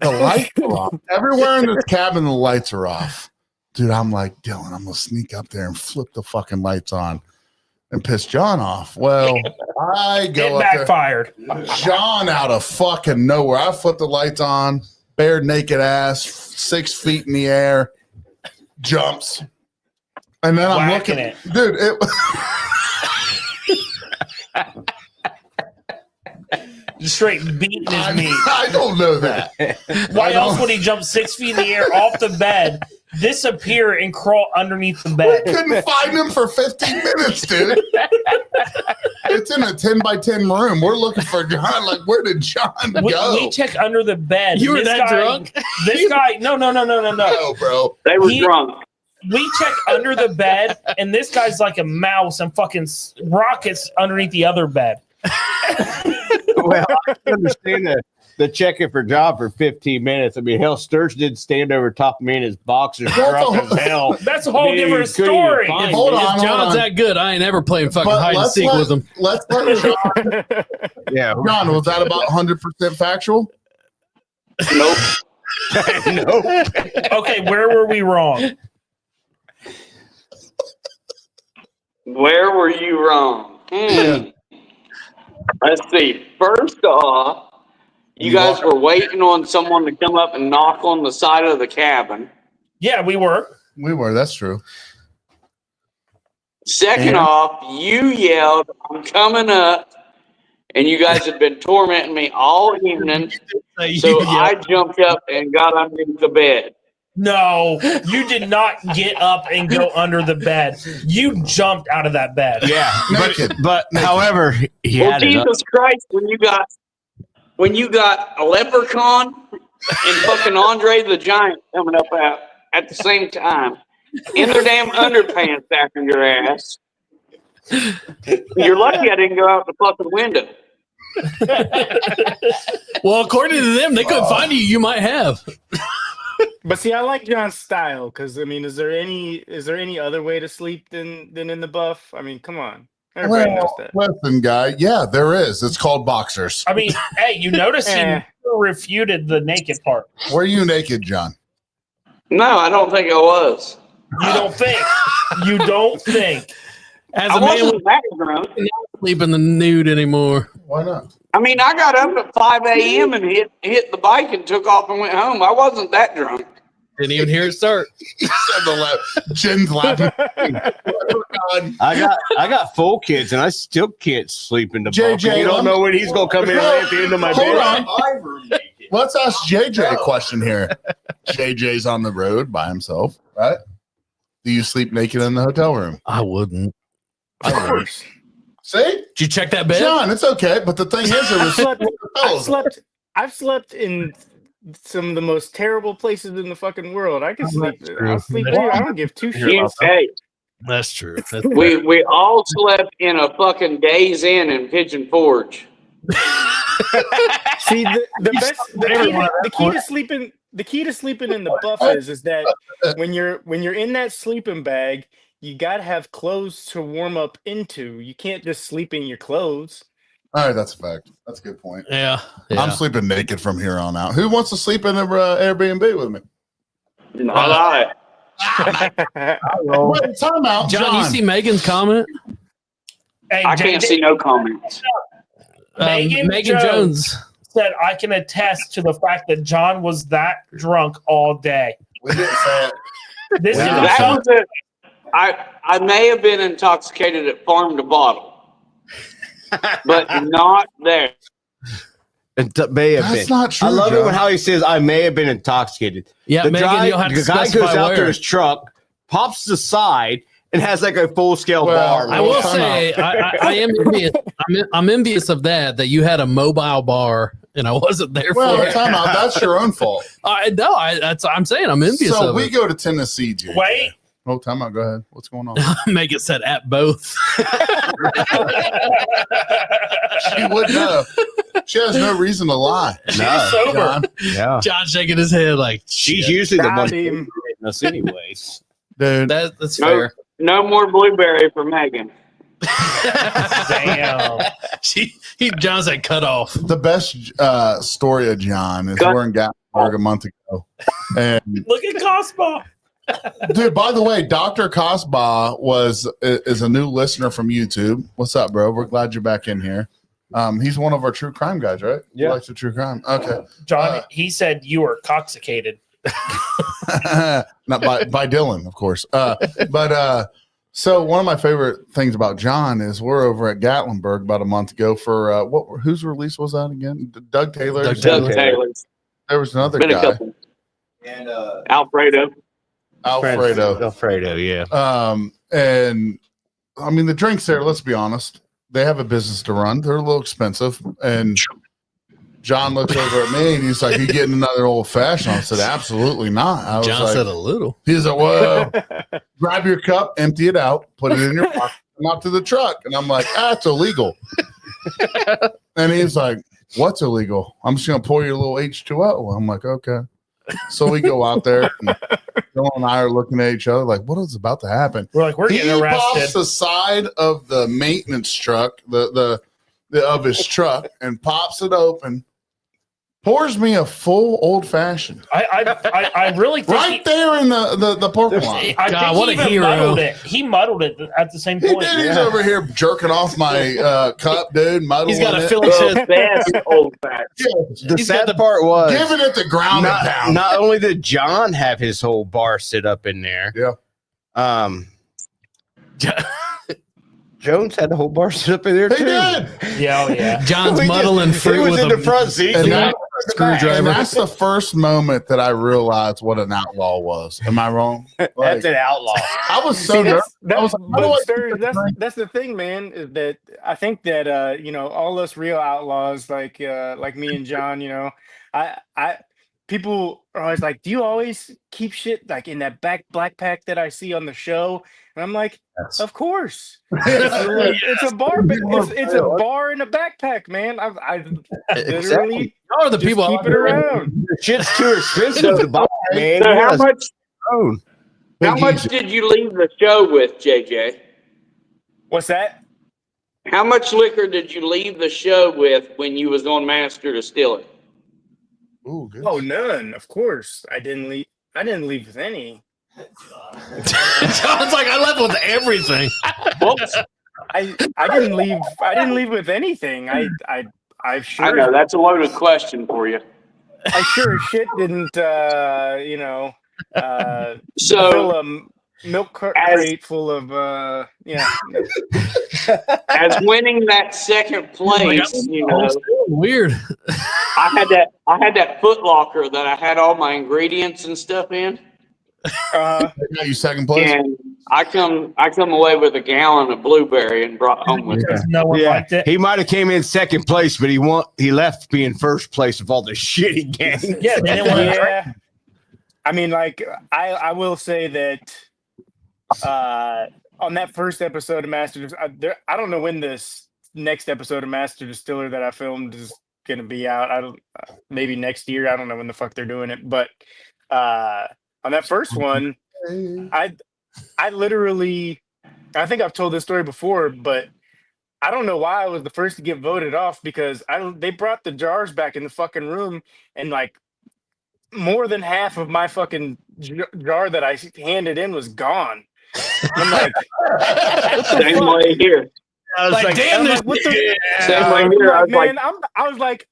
The lights are off. Everywhere in this cabin, the lights are off. Dude, I'm like, Dylan, I'm gonna sneak up there and flip the fucking lights on and piss John off. Well, I It go up there. backfired. John out of fucking nowhere. I flip the lights on, bare naked ass, 6 feet in the air, jumps. And then I'm Whacking looking it. Dude, it Just straight beating his meat. I don't know that. Why I else don't- would he jump 6 feet in the air off the bed, disappear, and crawl underneath the We bed? couldn't find him for 15 minutes, dude. It's in a 10 by 10 room. We're looking for John. Like, where did John go? We check under the bed. You were This that guy- drunk? This guy, no. No, bro. They were He- drunk. We check under the bed, and this guy's like a mouse and fucking rockets underneath the other bed. Well, I can understand the checking for job for 15 minutes. I mean, hell, Sturge did stand over top of me in his boxers, drunk as hell. That's a whole Dude, different couldn't even story. find Hold me. on, If John's on. that good, I ain't ever playing fucking But hide and let's seek with him. let John. Yeah, John, was that about 100% factual? Nope. no. Okay, where were we wrong? Where were you wrong? Let's see. First off, you guys were waiting on someone to come up and knock on the side of the cabin. Yeah, we were. We were. That's true. Second off, you yelled, "I'm coming up," and you guys had been tormenting me all evening. So I jumped up and got underneath the bed. No, you did not get up and go under the bed. You jumped out of that bed. Yeah, Naked. but Naked. however, he Well, had it up. Jesus Christ, when you got a leprechaun and fucking Andre the Giant coming up out at the same time in their damn underpants after your ass. You're lucky I didn't go out the fucking window. Well, according to them, they couldn't find you. You might have. But see, I like John's style because I mean, is there any other way to sleep than in the buff? I mean, come on, everybody knows that. Listen, guy. Yeah, there is. It's called boxers. I mean, hey, you notice he refuted the naked part. Were you naked, John? No, I don't think I was. You don't think? You don't think? As I a man, wasn't that drunk. we don't sleep in the nude anymore. Why not? I mean, I got up at 5 a.m. and hit the bike and took off and went home. I wasn't that drunk. Didn't even hear it start. Jen's laughing. I got full kids and I still can't sleep in the JJ, bunk. You don't know when he's gonna come in and lay at the end of my Hold bed. on. Let's ask JJ a question here. JJ's on the road by himself, right? Do you sleep naked in the hotel room? I wouldn't. Of course. See? Did you check that bed? John, it's okay. But the thing is, I've slept in some of the most terrible places in the fucking world. I can sleep. I'll sleep there. I don't give two shits. Hey, That's true. we all slept in a fucking Days Inn in Pigeon Forge. See, the key to sleeping in the buff is that when you're in that sleeping bag, you gotta have clothes to warm up into. You can't just sleep in your clothes. all right, that's a fact. That's a good point. Yeah. I'm sleeping naked from here on out. Who wants to sleep in an Airbnb with me? Not I. Wait, time out, John, you see Megan's comment? Hey, I can't see no comments. Megan Jones said, "I can attest to the fact that John was that drunk all day." We didn't say it. This is That was it. I may have been intoxicated at farm to bottle, but not there. May have That's been. not true. I love it John. when how he says, "I may have been intoxicated." Yeah, the Megan, you'll have to the guy specify goes out where. to his truck, pops the side, and has like a full scale bar. I will Time say I am envious. I'm envious of that you had a mobile bar and I wasn't there Well, for it. time out. That's your own fault. I'm saying I'm envious So of we it. go to Tennessee, JJ. Wait. Oh, time out. Go ahead. What's going on? Make it said at both. She would know. She has no reason to lie. No, sober. John. yeah, John shaking his head like she's shit. usually the Got one him. hitting us anyways. Dude. That's No, fair. no more blueberry for Megan. Damn. John said cut off. The best story of John is we're in Gatlinburg a month ago. And Look at Cosmo. dude, by the way, Dr. Cosba is a new listener from YouTube. What's up, bro? We're glad you're back in here. He's one of our true crime guys, right? Yeah. He likes the true crime. Okay. John, he said you were coxicated. Not by Dylan, of course. So one of my favorite things about John is we're over at Gatlinburg about a month ago for whose release was that again? Doug Taylor. Doug Doug Taylor. There was another Been a guy, couple. And Alfredo. Alfredo, yeah. and I mean the drinks there. Let's be honest, they have a business to run. They're a little expensive, and John looks over at me and he's like, "You getting another old fashioned?" I said, "Absolutely not." I was John like, said a little. he's like, "Whoa." Grab your cup, empty it out, put it in your pocket, come out to the truck. And I'm like, that's illegal. And he's like, what's illegal? I'm just going to pour you a little H2O. I'm like, okay. So we go out there, and Bill and I are looking at each other like, what is about to happen? We're like, we're He getting pops arrested. the side of the maintenance truck, the of his truck, and pops it open. Pours me a full old fashioned I really think right there in the parking lot. I God, think what he a even hero. muddled it. He muddled it at the same He point. did. He's over here jerking off my cup, dude. Muddling He's got a it. Phillips The head. best old fashioned. The He's got sad part was Giving it the ground and pound. not only did John have his whole bar sit up in there. Yeah. Jones had the whole bar set up in there He too. did. Yeah, oh yeah. John's We muddling just- fruit He was with in a the front seat. And, too. that, screwdriver. and that's the first moment that I realized what an outlaw was. Am I wrong? That's Like, an outlaw. I was so See, nervous. I was like, how do I but keep sir, this drink? that's the thing, man. Is that I think that all us real outlaws like me and John, I people are always like, do you always keep shit like in that black pack that I see on the show? And I'm like, Yes. of course. It's a bar, but it's a bar in a backpack, man. I literally Y'all are the just people. keep it around. The shit's too expensive to buy, man. So You how gotta much own. how Big much easy. did you leave the show with, JJ? What's that? How much liquor did you leave the show with when you was on Master Distiller? Ooh, good. Oh, none. Of course, I didn't leave. I didn't leave with any. John's like, I left with everything. Whoops. I didn't leave. I didn't leave with anything. I I sure know that's a loaded question for you. I sure as shit didn't So fill a milk crate full of as winning that second place, Weird. I had that Foot Locker that I had all my ingredients and stuff in, Got you second place. and I come away with a gallon of blueberry and brought home with me. Because no one Yeah, liked it. he might have came in second place, but he left being first place of all the shit he gained. Yeah, they didn't want to drink. yeah. I mean, like I will say that on that first episode of I don't know when this next episode of Master Distiller that I filmed is gonna be out. I don't maybe next year. I don't know when the fuck they're doing it, but on that first one, I literally, I think I've told this story before, but I don't know why I was the first to get voted off because they brought the jars back in the fucking room and like more than half of my fucking jar that I handed in was gone. I'm like, Same way here. I was like, damn, I'm this like, what the? Same way I'm here. I like, was like, man,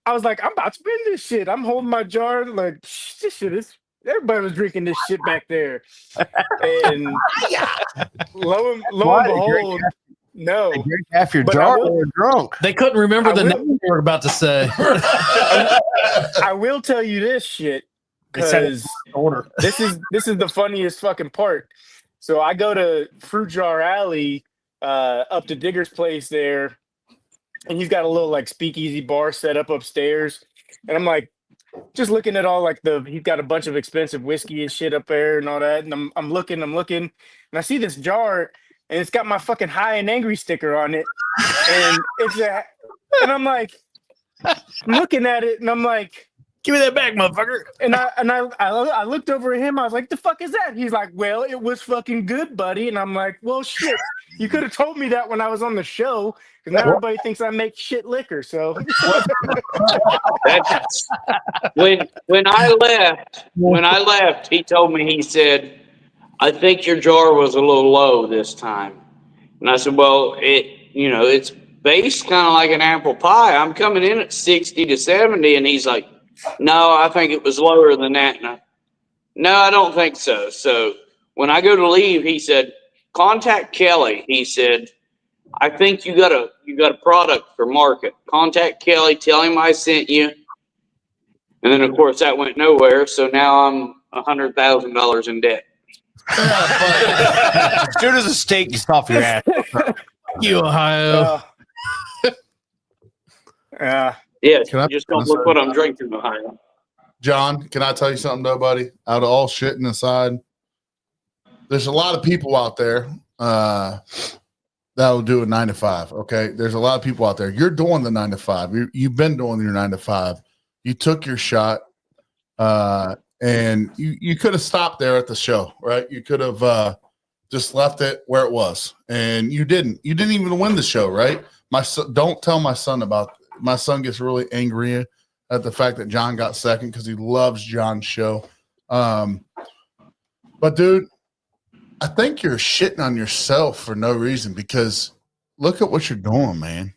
I was like, I'm about to win this shit. I'm holding my jar like this shit is. Everybody was drinking this shit back there, and lo and behold, no. drink half your But I jar will- or drunk. They couldn't remember I the will- name they were about to say. I will tell you this shit They said it because in order. this is the funniest fucking part. So I go to Fruit Jar Alley up to Digger's place there, and he's got a little like speakeasy bar set up upstairs, and I'm like just looking at all like he's got a bunch of expensive whiskey and shit up there and all that, and I'm looking, and I see this jar, and it's got my fucking high and angry sticker on it, and and I'm like, I'm looking at it, and I'm like, Give me that back, motherfucker. and I looked over at him. I was like, "The fuck is that?" He's like, "Well, it was fucking good, buddy." And I'm like, "Well, shit, you could have told me that when I was on the show, because now everybody thinks I make shit liquor." So that's when I left, he told me, he said, "I think your jar was a little low this time." And I said, "Well, it's based kind of like an apple pie. I'm coming in at 60 to 70." And he's like, "No, I think it was lower than that." And no, I don't think so. So when I go to leave, he said, "Contact Kelly." He said, "I think you got a product for market. Contact Kelly, tell him I sent you." And then of course that went nowhere. So now I'm $100,000 in debt. As soon as a steak gets off your ass. You, Ohio. Yes, Can I- you just don't look what I'm drinking, Ohio. John, can I tell you something though, buddy? Out of all shitting aside, there's a lot of people out there that'll do a 9 to 5. Okay. There's a lot of people out there. You're doing the 9 to 5. You've been doing your 9 to 5. You took your shot. And you could have stopped there at the show, right? You could have just left it where it was, and you didn't. You didn't even win the show, right? My son, don't tell my son about. My son gets really angry at the fact that John got second because he loves John's show. But dude, I think you're shitting on yourself for no reason because look at what you're doing, man.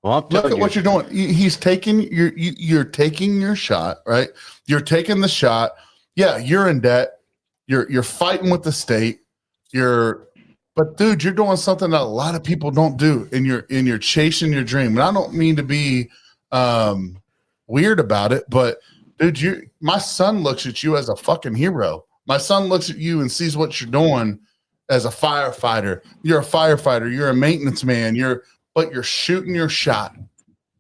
Well, I'm Look telling at what you're doing. He's taking you're taking your shot, right? You're taking the shot. Yeah, you're in debt. You're fighting with the state. You're But dude, you're doing something that a lot of people don't do, and you're chasing your dream. And I don't mean to be weird about it, but dude, my son looks at you as a fucking hero. My son looks at you and sees what you're doing as a firefighter. You're a firefighter. You're a maintenance man. But you're shooting your shot.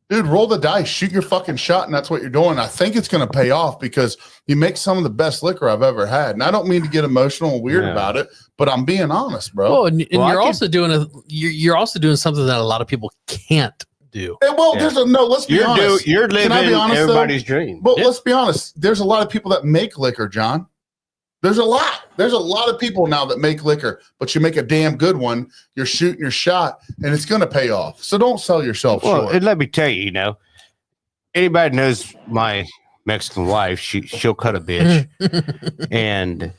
Dude, roll the dice, shoot your fucking shot, and that's what you're doing. I think it's going to pay off because you make some of the best liquor I've ever had. And I don't mean to get emotional and weird about it, but I'm being honest, bro. Well, and you're also doing something that a lot of people can't do. And let's be honest. You're living everybody's dream. Well, let's be honest. There's a lot of people that make liquor, John. There's a lot of people now that make liquor, but you make a damn good one. You're shooting your shot, and it's going to pay off. So don't sell yourself short. And let me tell you, anybody knows my Mexican wife, she'll cut a bitch, and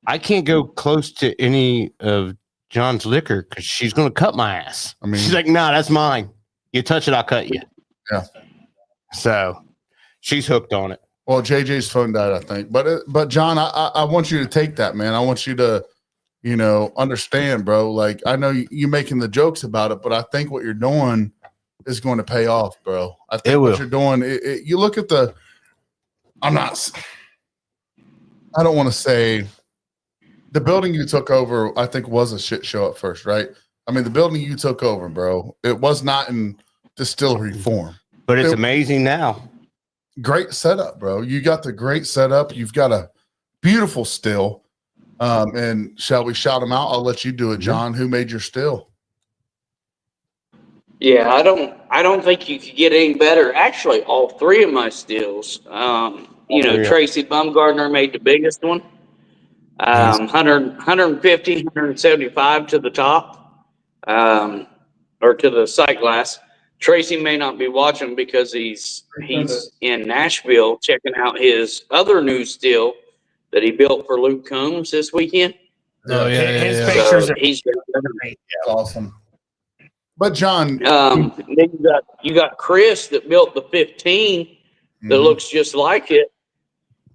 I can't go close to any of John's liquor because she's going to cut my ass. I mean, she's like, "Nah, that's mine. You touch it, I'll cut you." Yeah. So she's hooked on it. Well, JJ's phone died, I think. But John, I want you to take that, man. I want you to, understand, bro. Like, I know you making the jokes about it, but I think what you're doing is going to pay off, bro. I think what you're doing, you look at I don't want to say the building you took over, I think was a shit show at first, right? I mean, the building you took over, bro, it was not in distillery form. But it's amazing now. Great setup, bro. You got the great setup. You've got a beautiful still. And shall we shout them out? I'll let you do it, John. Who made your still? Yeah, I don't think you could get any better. Actually, all three of my stills. Tracy Bumgardner made the biggest one. 150, 175 to the top, or to the sight glass. Tracy may not be watching because he's in Nashville checking out his other new still that he built for Luke Combs this weekend. Oh yeah, his pictures are he's great. Awesome. But John, then you got Chris that built the 15 that looks just like it,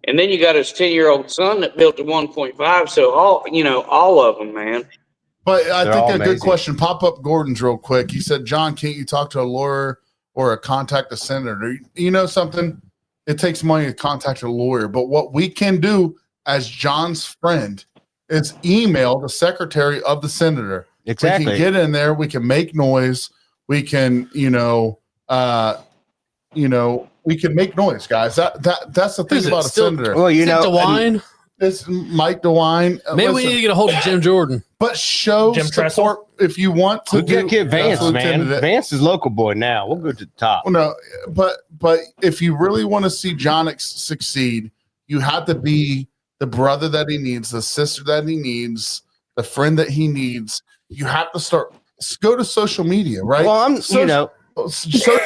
and then you got his 10-year-old son that built the 1.5. So all of them, man. But I think a good question. Pop up Gordon's real quick. He said, John, can't you talk to a lawyer or contact a senator? You know something? It takes money to contact a lawyer. But what we can do as John's friend is email the secretary of the senator. Exactly. We can get in there. We can make noise. We can, we can make noise, guys. That's the thing about a senator. Well, DeWine. It's Mike DeWine. Maybe we need to get a hold of Jim Jordan. But show Jim support if you want to. Get Vance, man. Vance is local boy now. We'll go to the top. Well, no, but if you really want to see John succeed, you have to be the brother that he needs, the sister that he needs, the friend that he needs. You have to go to social media, right? Well, social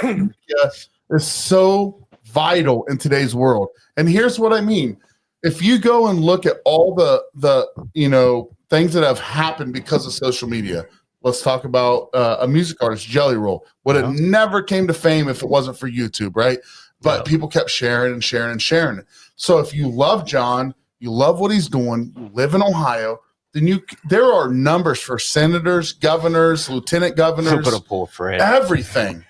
media is so vital in today's world. And here's what I mean. If you go and look at all the things that have happened because of social media, let's talk about a music artist, Jelly Roll. Would have never came to fame if it wasn't for YouTube, right? But people kept sharing and sharing and sharing it. So if you love John, you love what he's doing, you live in Ohio, then there are numbers for senators, governors, lieutenant governors, everything.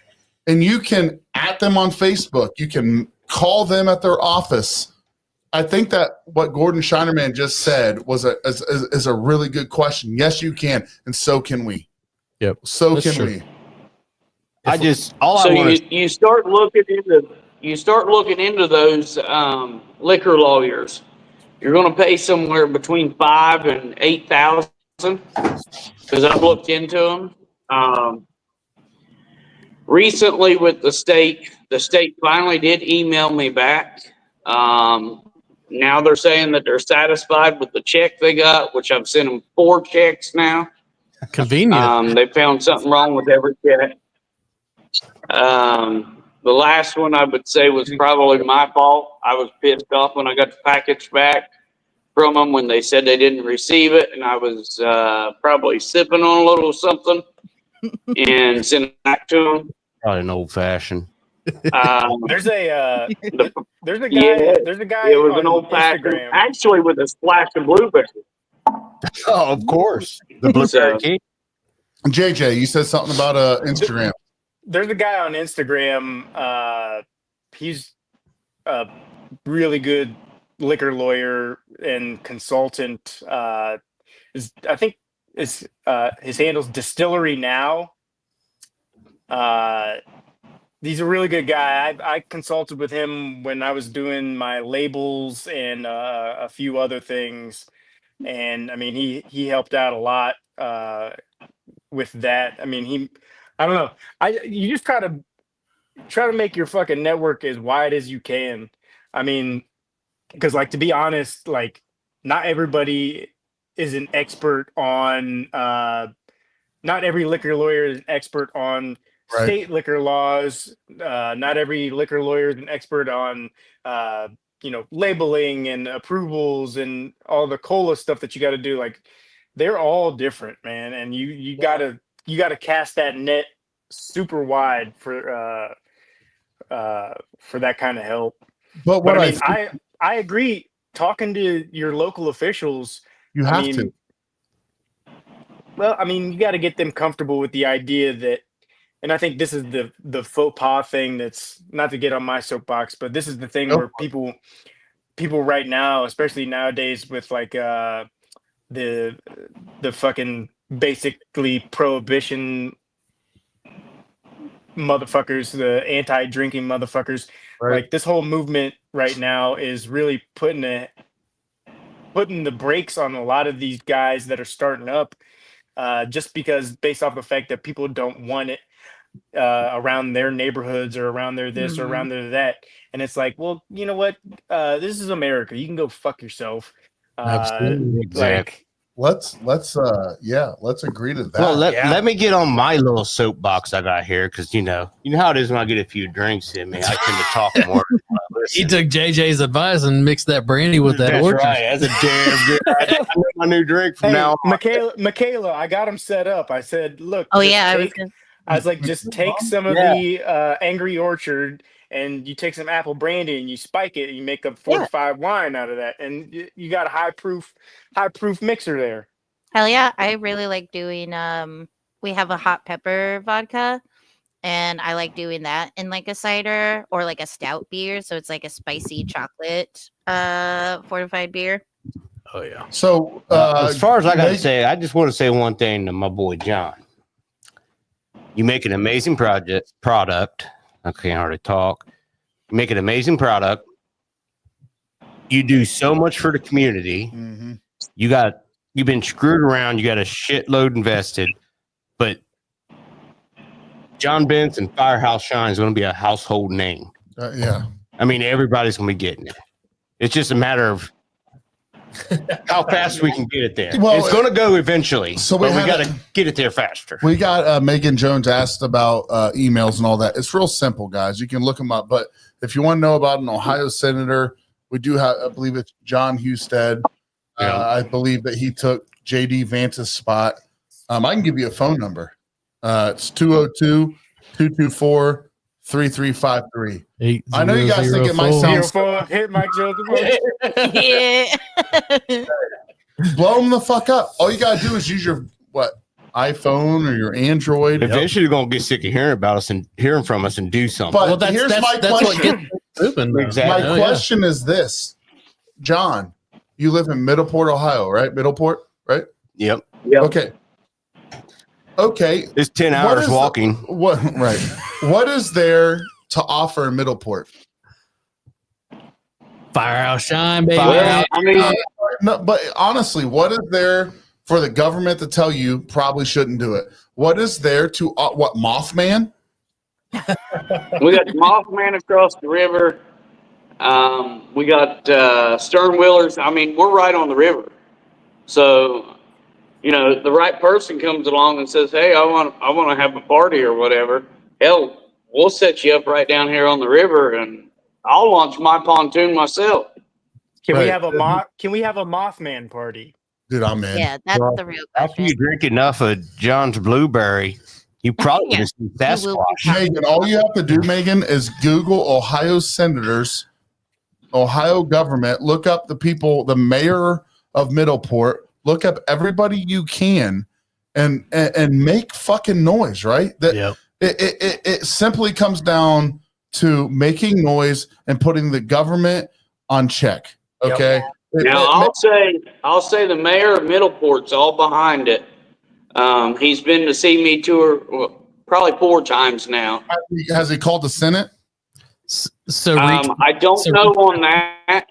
And you can at them on Facebook. You can call them at their office. I think that what Gordon Shinerman just said is a really good question. Yes, you can, and so can we. Yep. So that's can true. We. You start looking into those liquor lawyers. You're going to pay somewhere between $5,000 and $8,000 because I've looked into them. Recently, with the state finally did email me back. Now they're saying that they're satisfied with the check they got, which I've sent them 4 checks now. Convenient. They found something wrong with every check. The last one I would say was probably my fault. I was pissed off when I got the package back from them when they said they didn't receive it, and I was probably sipping on a little something and sent it back to them. Probably an old fashioned. There's a guy. It was an old fashioned, actually with a splash of blueberry. Oh, of course. The Blueberry King. JJ, you said something about Instagram. There's a guy on Instagram. He's a really good liquor lawyer and consultant. I think his handle's Distillery Now. He's a really good guy. I consulted with him when I was doing my labels and a few other things, and I mean he helped out a lot with that. I mean I don't know. You just try to make your fucking network as wide as you can. I mean, because like to be honest, like not everybody is an expert on. Not every liquor lawyer is an expert on state liquor laws. Not every liquor lawyer is an expert on labeling and approvals and all the cola stuff that you got to do. Like they're all different, man, and you gotta cast that net super wide for that kind of help. But what I mean, I agree. Talking to your local officials, you have to. Well, I mean, you got to get them comfortable with the idea that, and I think this is the faux pas thing. That's not to get on my soapbox, but this is the thing where people right now, especially nowadays, with like the fucking basically prohibition motherfuckers, the anti-drinking motherfuckers, like this whole movement right now is really putting the brakes on a lot of these guys that are starting up, just because based off the fact that people don't want it around their neighborhoods or around their this or around their that. And it's like, well, you know what? This is America. You can go fuck yourself. Absolutely. Like, let's agree to that. Well, let me get on my little soapbox I got here, because you know how it is when I get a few drinks in me. I tend to talk more. He took JJ's advice and mixed that brandy with that That's orange. right. That's a damn good idea. I know my new drink from now on. MyKala, I got him set up. I said, look. Oh yeah, I was like, just take some of the Angry Orchard and you take some apple brandy and you spike it and you make a fortified wine out of that, and you got a high proof mixer there. Hell yeah, I really like doing. We have a hot pepper vodka, and I like doing that in like a cider or like a stout beer. So it's like a spicy chocolate fortified beer. Oh yeah. So as far as I gotta say, I just want to say one thing to my boy John. You make an amazing product. I can't hardly talk. You make an amazing product. You do so much for the community. Mm-hmm. You've been screwed around. You got a shitload invested, but John Benson Firehouse Shine is going to be a household name. Yeah. I mean, everybody's going to be getting it. It's just a matter of how fast we can get it there. Well, it's going to go eventually, so we got to get it there faster. We got Megan Jones asked about emails and all that. It's real simple, guys. You can look them up. But if you want to know about an Ohio senator, we do have, I believe it's John Husted. I believe that he took J.D. Vance's spot. I can give you a phone number. It's 202-224-3353. I know you guys think it might sound hit Mike Jones. Yeah. Blow them the fuck up. All you gotta do is use your iPhone or your Android. Eventually, you're gonna get sick of hearing about us and hearing from us and do something. But here's my question. Exactly. My question is this, John. You live in Middleport, Ohio, right? Middleport, right? Yep. Okay. It's 10 hours walking. Right. What is there to offer in Middleport? Firehouse Shine, baby. Well, I mean, No, but honestly, what is there for the government to tell you probably shouldn't do it? What is there to Mothman? we got Mothman across the river. We got stern wheelers. I mean, we're right on the river, so the right person comes along and says, "Hey, I want to have a party or whatever." Hell, we'll set you up right down here on the river, and I'll launch my pontoon myself. Can we have a Mothman party? Dude, I'm in. Yeah, that's the real question. After you drink enough of John's Blueberry, you probably just see Sasquatch. Megan, all you have to do, Megan, is Google Ohio senators, Ohio government, look up the people, the mayor of Middleport, look up everybody you can, and make fucking noise, right? That Yep. it simply comes down to making noise and putting the government on check. Okay. Now I'll say the mayor of Middleport's all behind it. He's been to see me tour probably 4 times now. Has he called the Senate? So I don't know on that,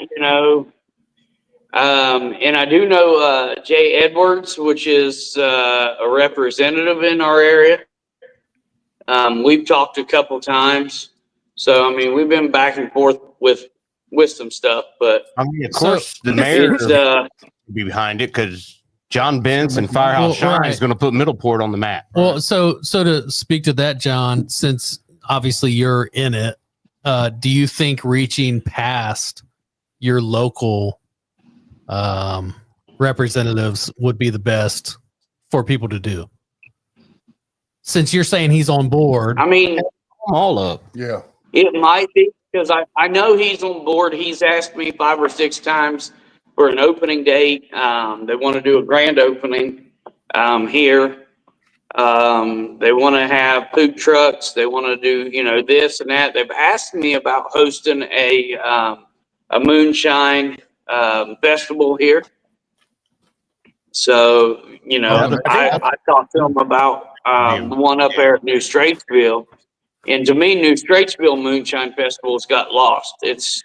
and I do know Jay Edwards, which is a representative in our area. We've talked a couple times, so I mean we've been back and forth with some stuff, but I mean, of course, the mayor will be behind it because John Bentz and Firehouse Shine is going to put Middleport on the map. Well, so to speak to that, John, since obviously you're in it, do you think reaching past your local representatives would be the best for people to do? Since you're saying he's on board, I mean, I'm all up. Yeah. It might be because I know he's on board. He's asked me 5 or 6 times for an opening date. They want to do a grand opening here. They want to have food trucks. They want to do this and that. They've asked me about hosting a moonshine festival here. So I talked to them about the one up there at New Straitsville. And to me, New Straitsville Moonshine Festival's got lost. It's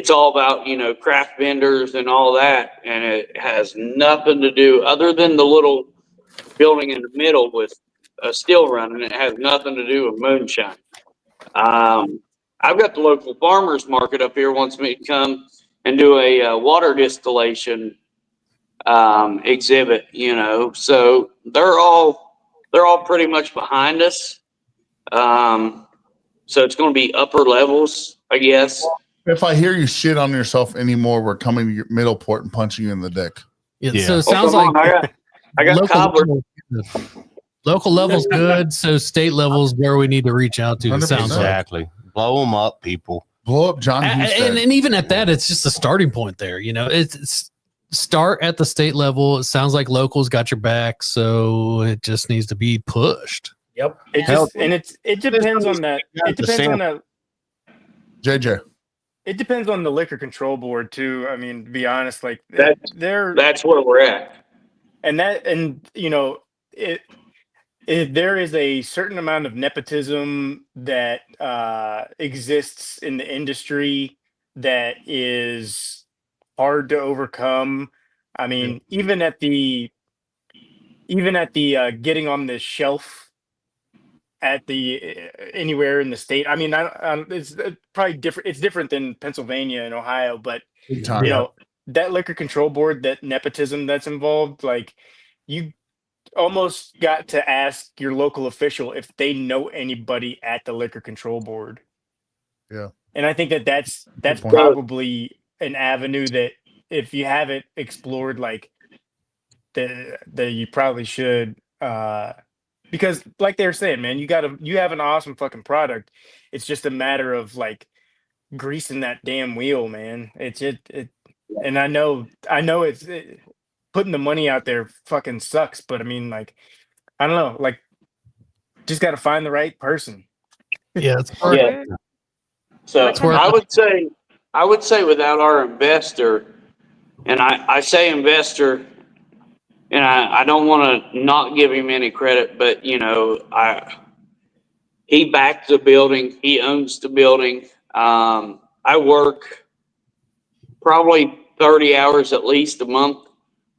all about, craft vendors and all that. And it has nothing to do, other than the little building in the middle with a still running, it has nothing to do with moonshine. I've got the local farmers market up here wants me to come and do a water distillation exhibit, so they're all pretty much behind us. So it's going to be upper levels, I guess. If I hear you shit on yourself anymore, we're coming to your Middleport and punching you in the dick. Yeah. So it sounds like I got cobbler. Local level's good, so state level's where we need to reach out to. It sounds exactly. Blow them up, people. Blow up John. And even at that, it's just a starting point there. It's start at the state level. It sounds like locals got your back, so it just needs to be pushed. Yep. It depends on that. It depends on that. JJ. It depends on the liquor control board too. I mean, to be honest, like that's where we're at. There is a certain amount of nepotism that exists in the industry that is hard to overcome. I mean, even at the getting on the shelf at the anywhere in the state. I mean, it's probably different. It's different than Pennsylvania and Ohio, but that liquor control board, that nepotism that's involved, like you almost got to ask your local official if they know anybody at the liquor control board. Yeah. And I think that's probably an avenue that if you haven't explored, like that you probably should, because like they were saying, man, you have an awesome fucking product. It's just a matter of like greasing that damn wheel, man. And I know it's putting the money out there fucking sucks, but I mean, like, I don't know, like, just got to find the right person. Yeah, it's hard. Yeah. So I would say without our investor, and I say investor, and I don't want to not give him any credit, but he backed the building, he owns the building. I work probably 30 hours at least a month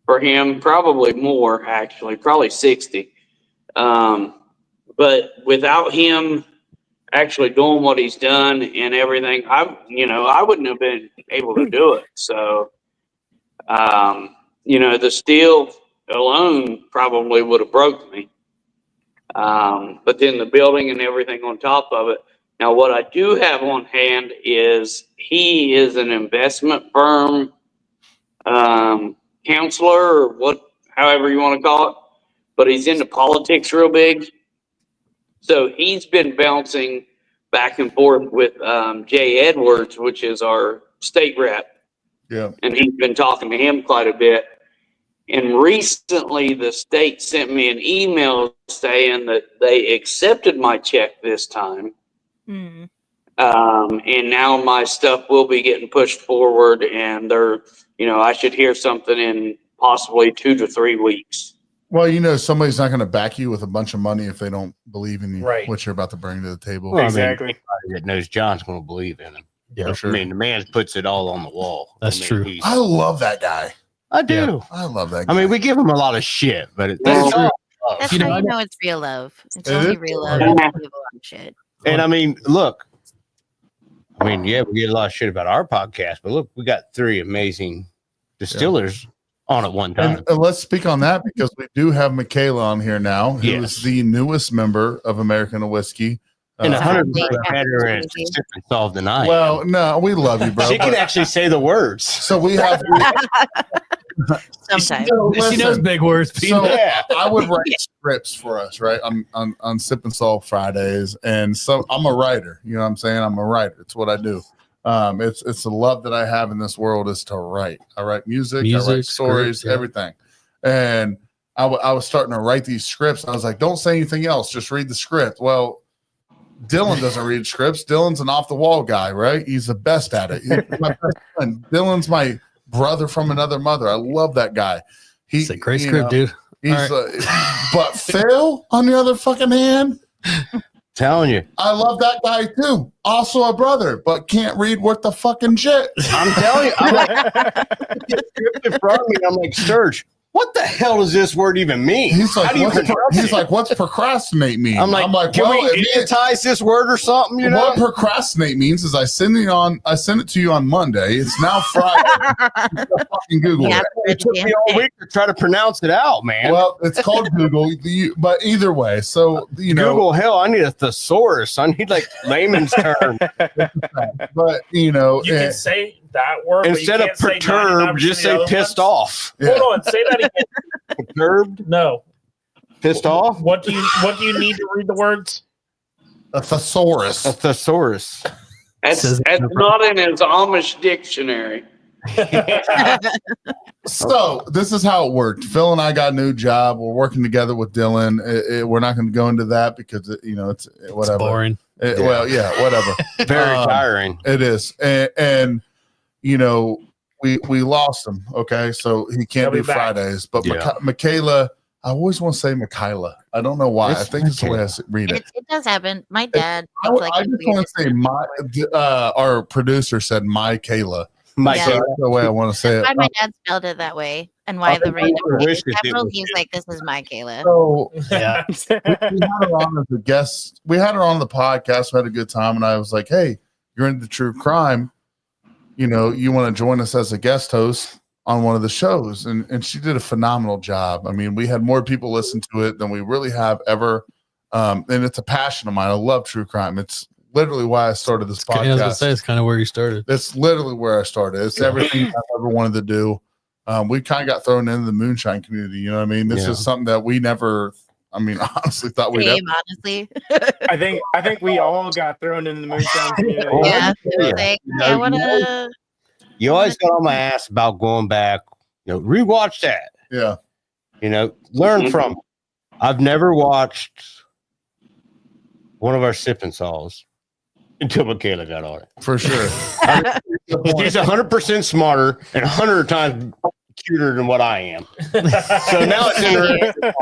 for him, probably more actually, probably 60. But without him actually doing what he's done and everything, I wouldn't have been able to do it. So, the steel alone probably would have broke me. But then the building and everything on top of it. Now, what I do have on hand is he is an investment firm counselor, or however you want to call it, but he's into politics real big. So he's been bouncing back and forth with Jay Edwards, which is our state rep. Yeah. And he's been talking to him quite a bit. And recently, the state sent me an email saying that they accepted my check this time. Mm. And now my stuff will be getting pushed forward, and I should hear something in possibly 2 to 3 weeks. Well, somebody's not going to back you with a bunch of money if they don't believe in you, Right. what you're about to bring to the table. Well, Exactly. Anybody that knows John's going to believe in him. Yeah, For sure. I mean, the man puts it all on the wall. That's true. I love that guy. I do. Yeah. I love that guy. I mean, we give him a lot of shit, but it's Well, all love. That's You know, how I you know- know it's real love. It's It only is. real love Yeah. when people on shit. And I mean, look, yeah, we get a lot of shit about our podcast, but look, we got 3 amazing distillers on at one time. And let's speak on that because we do have MyKala on here now, who is Yes. the newest member of American Whiskey. And Uh, 100% yeah. better at sip and solve than I am. Well, no, we love you, bro. She can but- actually say the words. so we have. Sometimes. So She knows listen, big words. Pete. So Yeah. I would write scripts for us, right? On Sip and Salt Fridays, and so I'm a writer. You know what I'm saying? I'm a writer. It's what I do. It's the love that I have in this world is to write. I write music, I write stories, scripts, yeah. everything. And I was starting to write these scripts. I was like, don't say anything else. Just read the script. Well, Dylan doesn't read scripts. Dylan's an off the wall guy, right? He's the best at it. He's my best friend. Dylan's my brother from another mother. I love that guy. It's a great you script, know, dude. He's, but Phil, on the other fucking hand, Telling you. I love that guy too. Also a brother, but can't read worth the fucking shit. I'm telling you. I'm like, script in front of me. I'm like, Serge, what the hell does this word even mean? He's like, How do you pronounce it? what's procrastinate mean? I'm like, can well, we idiotize this word or something? You know? what procrastinate means is I send it to you on Monday. It's now Friday. Fucking Google Yeah, it. It took me all week to try to pronounce it out, man. Well, it's called Google, but either way, so Google, hell, I need a thesaurus. I need like layman's term. but you can say that word but you Instead of can't say perturbed, 99% just of the say other pissed ones. off. Yeah. Hold on, say that again. Perturbed, No. pissed off, What do you need to read the words? a thesaurus. a thesaurus. That's not in his Amish dictionary. So this is how it worked. Phil and I got a new job. We're working together with Dylan. We're not going to go into that because it's whatever. It's boring. Well, yeah, whatever. Very tiring. It is, and we lost him. Okay, so he can't He'll do be back. Fridays. But Yeah. MyKala, I always want to say MyKala. I don't know why. It's I think it's the way I read it. It does happen. My dad. I thinks, like, just the want to weirdest say our producer said MyKala. Mike, Yeah. So that's the way I want to say it. why my dad spelled it that way, and why the random wish that it capital. was- He's like, "This is my Kayla." So Yeah. we had her on as a guest. We had her on the podcast. We had a good time, and I was like, "Hey, you're into true crime. You want to join us as a guest host on one of the shows?" And she did a phenomenal job. I mean, we had more people listen to it than we really have ever. And it's a passion of mine. I love true crime. It's literally why I started this I was gonna podcast. say it's kind of where you started. It's literally where I started. It's everything I've ever wanted to do. We kind of got thrown into the moonshine community. You know what I mean? This Yeah. is something that we never. I mean, honestly, thought we'd ever. Same, honestly. I think we all got thrown into the moonshine community. Yeah, it was Yeah. like, You know, I want to. you always got on my ass about going back. Rewatch that. Yeah. Learn Mhm. from. I've never watched one of our sipping saws until MyKala got on it. For sure. She's 100% smarter and 100 times cuter than what I am. So now it's interesting.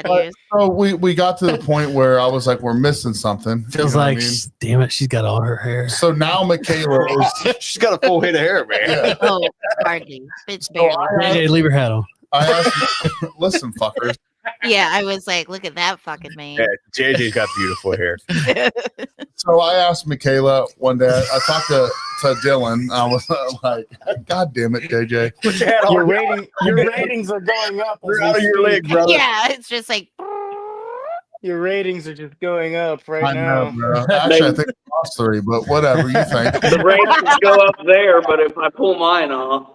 But, so we got to the point where I was like, we're missing something. Feels You know what I like, mean? damn it, she's got all her hair. So now MyKala is. She's got a full head of hair, man. Yeah. Oh, hardly. It's barely. JJ, leave her hat on. I asked, listen, fuckers. Yeah, I was like, look at that fucking man. Yeah, JJ's got beautiful hair. So I asked MyKala one day. I talked to Dylan. I was like, God damn it, JJ. Put your hat on. Your ratings are going up. You're as out of we your speak. leg, brother. Yeah, it's just like. Your ratings are just going up right I now. know, bro. Actually, I think we lost 3, but whatever you think. The ratings go up there, but if I pull mine off,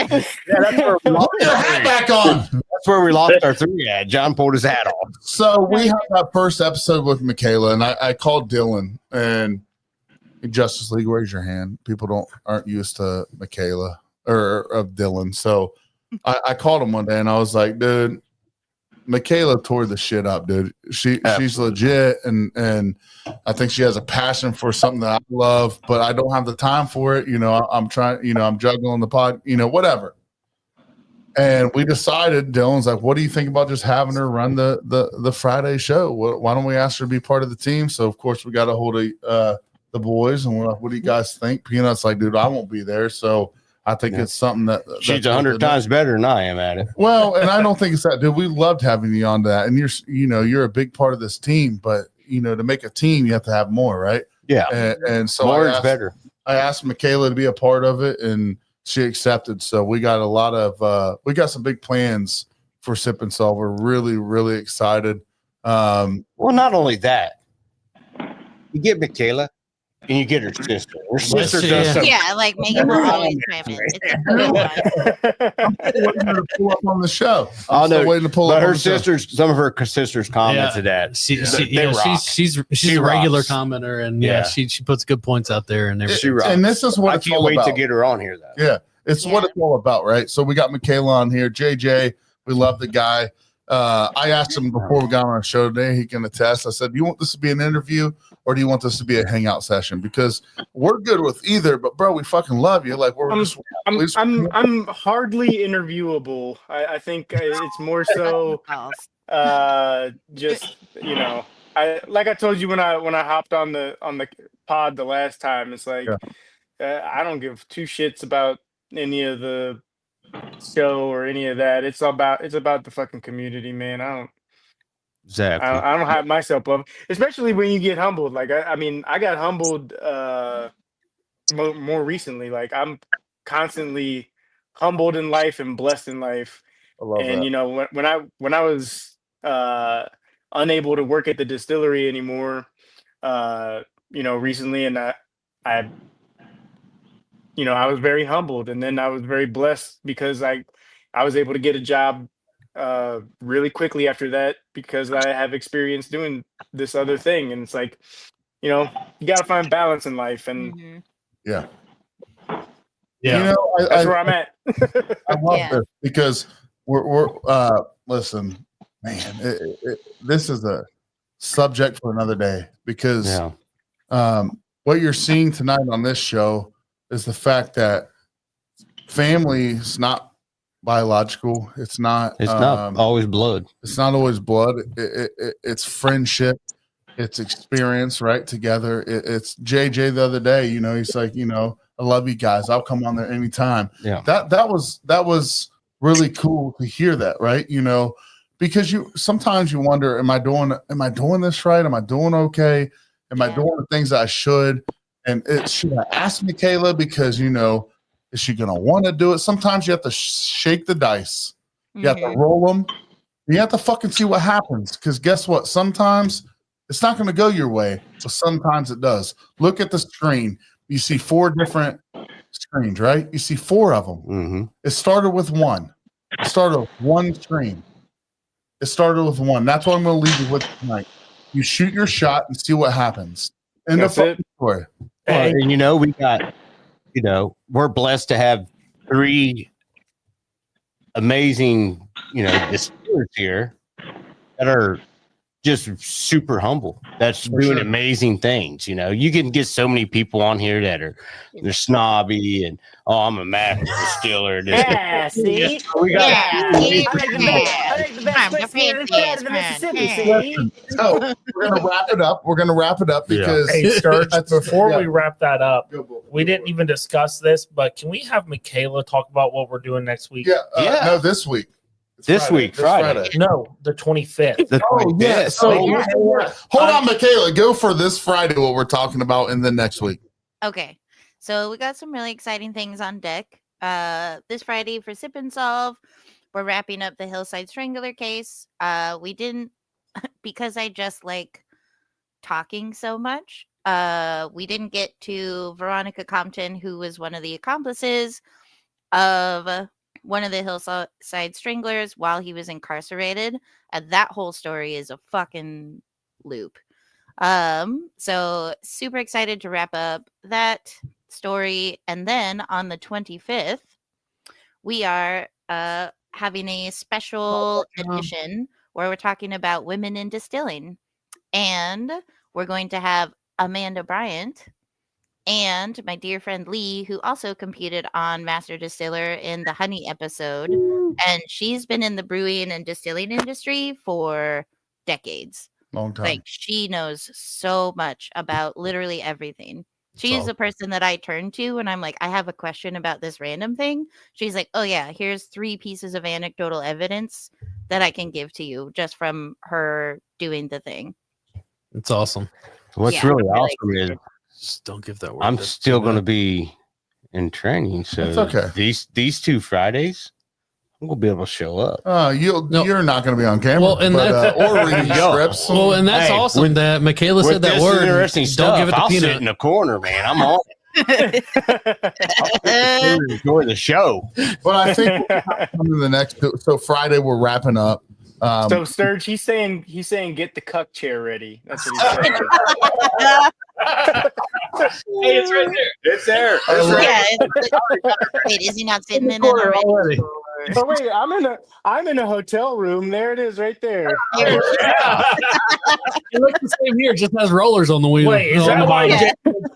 Yeah, that's where we lost Put your hat back on. That's where we lost our 3 at. John pulled his hat off. So we had that first episode with MyKala, and I called Dylan and Justice League. Raise your hand. People aren't used to MyKala or of Dylan. So I called him one day and I was like, dude, MyKala tore the shit up, dude. She's legit, and I think she has a passion for something that I love, but I don't have the time for it. I'm trying. I'm juggling the pod. Whatever. And we decided, Dylan's like, what do you think about just having her run the Friday show? Why don't we ask her to be part of the team? So of course we got a hold of the boys, and we're like, what do you guys think? Peanut's like, dude, I won't be there, so. I think it's something that she's 100 times better than I am at it. Well, and I don't think it's that, dude. We loved having you on that, and you're a big part of this team. But to make a team, you have to have more, right? Yeah, and so more is better. I asked MyKala to be a part of it, and she accepted. So we got we got some big plans for Sip and Solve. We're really, really excited. Well, not only that, you get MyKala. And you get her sister. Her sister does something. Yeah, like Megan will always chime in. It's a good one. I'm waiting to pull up on the show. I'm still waiting to pull up. But her sisters, some of her sisters commented that. She's a regular commenter, and she puts good points out there, and everything. She rocks. And this is what I it's can't all wait about. to get her on here, though. Yeah, it's what it's all about, right? So we got MyKala on here. JJ, we love the guy. I asked him before we got on our show today. He can attest. I said, "Do you want this to be an interview, or do you want this to be a hangout session? Because we're good with either, but bro, we fucking love you. Like I'm hardly interviewable. I think it's more so just I told you when I hopped on the pod the last time. It's like I don't give two shits about any of the show or any of that. It's about the fucking community, man. I don't hype myself up, especially when you get humbled. Like I got humbled more recently. Like I'm constantly humbled in life and blessed in life. I love that. When I was unable to work at the distillery anymore, recently, and I was very humbled, and then I was very blessed because I was able to get a job really quickly after that because I have experience doing this other thing. And it's like, you got to find balance in life. And yeah. That's where I'm at. I love this because we're listen, man, this is a subject for another day because what you're seeing tonight on this show is the fact that family is not biological. It's not always blood. It's not always blood. It's friendship. It's experience, right? Together. It's JJ the other day, he's like, I love you guys. I'll come on there anytime. Yeah. That was really cool to hear that, right? Because sometimes you wonder, am I doing this right? Am I doing okay? Am I doing the things I should? And should I ask MyKala because, is she going to want to do it? Sometimes you have to shake the dice. You have to roll them. You have to fucking see what happens. Because guess what? Sometimes it's not going to go your way, but sometimes it does. Look at the screen. You see 4 different screens, right? You see 4 of them. Mm-hmm. It started with one. It started with one screen. It started with one. That's what I'm going to leave you with tonight. You shoot your shot and see what happens. End of story. Well, and we got, we're blessed to have 3 amazing, distillers here that are just super humble. That's doing amazing things. You can get so many people on here that they're snobby and I'm a master distiller. Yeah, see, we got So we're gonna wrap it up because hey, Sturge, before we wrap that up, we didn't even discuss this, but can we have MyKala talk about what we're doing next week? No, this week. Friday. No, the 25th. The 25th. Yeah. So hold on, MyKala. Go for this Friday. What we're talking about in the next week. Okay, so we got some really exciting things on deck. This Friday for Sip and Solve, we're wrapping up the Hillside Strangler case. We didn't because I just like talking so much. We didn't get to Veronica Compton, who was one of the accomplices of one of the Hillside Stranglers while he was incarcerated. And that whole story is a fucking loop. So super excited to wrap up that story. And then on the 25th, we are having a special edition where we're talking about women in distilling. And we're going to have Amanda Bryant and my dear friend Lee, who also competed on Master Distiller in the Honey episode. And she's been in the brewing and distilling industry for decades. Long time. Like, she knows so much about literally everything. She's the person that I turn to when I'm like, I have a question about this random thing. She's like, oh yeah, here's 3 pieces of anecdotal evidence that I can give to you just from her doing the thing. It's awesome. What's Yeah, really really awesome is Just don't give that word. I'm That's still too going to bad. be in training, so That's okay. These 2 Fridays, I'm gonna be able to show up. You're not going to be on camera. Well, and but, or reading Yo. scripts. Well, and that's Hey, awesome that MyKala With said that this word. interesting Don't stuff, give it to I'll sit Peanut. in the corner, man. I'm on. I'll enjoy the show. But I think we'll come to the next. So Friday we're wrapping up. So Sturge, he's saying get the cuck chair ready. That's what he's saying. Hey, it's right there. It's there. Wait, is he not sitting in it already? Oh wait, I'm in a hotel room. There it is, right there. It looks the same here, just has rollers on the wheel. Wait, is on that the why bottom.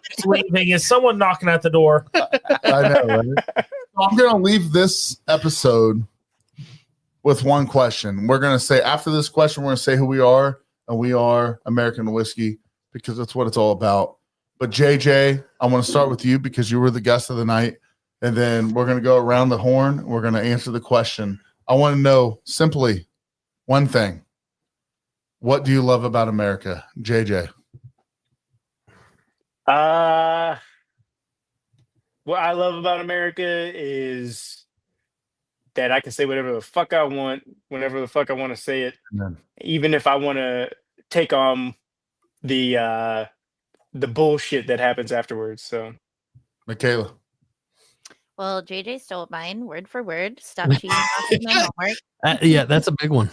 Jay's leaving? Is someone knocking at the door? I know. Right? I'm going to leave this episode with one question. We're going to say after this question, we're going to say who we are, and we are American Whiskey because that's what it's all about. But JJ, I want to start with you because you were the guest of the night. And then we're going to go around the horn. We're going to answer the question. I want to know simply one thing. What do you love about America, JJ? What I love about America is that I can say whatever the fuck I want, whenever the fuck I want to say it, even if I want to take on the bullshit that happens afterwards. So, MyKala. Well, JJ stole mine word for word. Stop cheating off of my homework. Yeah, that's a big one.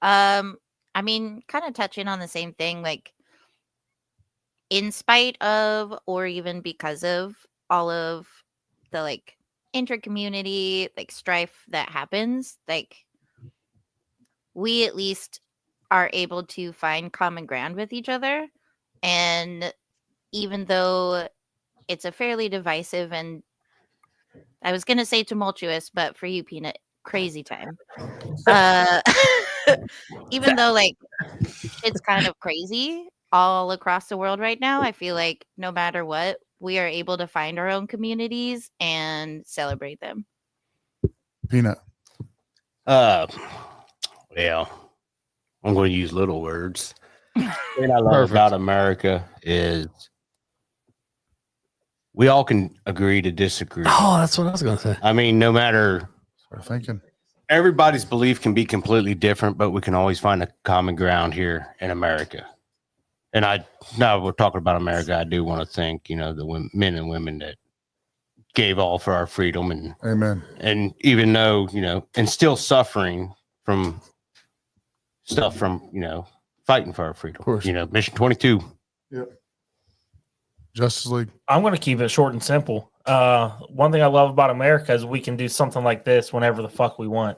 I mean, kind of touching on the same thing, like in spite of or even because of all of the like inter-community like strife that happens, like we at least are able to find common ground with each other. And even though it's a fairly divisive and I was going to say tumultuous, but for you, Peanut, crazy time. Even though like it's kind of crazy all across the world right now, I feel like no matter what, we are able to find our own communities and celebrate them. Peanut. Well, I'm going to use little words. The thing I love about America is we all can agree to disagree. Oh, that's what I was going to say. I mean, no matter Start thinking. everybody's belief can be completely different, but we can always find a common ground here in America. And now we're talking about America. I do want to thank, the men and women that gave all for our freedom Amen. And even though, and still suffering from stuff from, fighting for our freedom. Of course. Mission 22. Yep. Justice League. I'm going to keep it short and simple. One thing I love about America is we can do something like this whenever the fuck we want.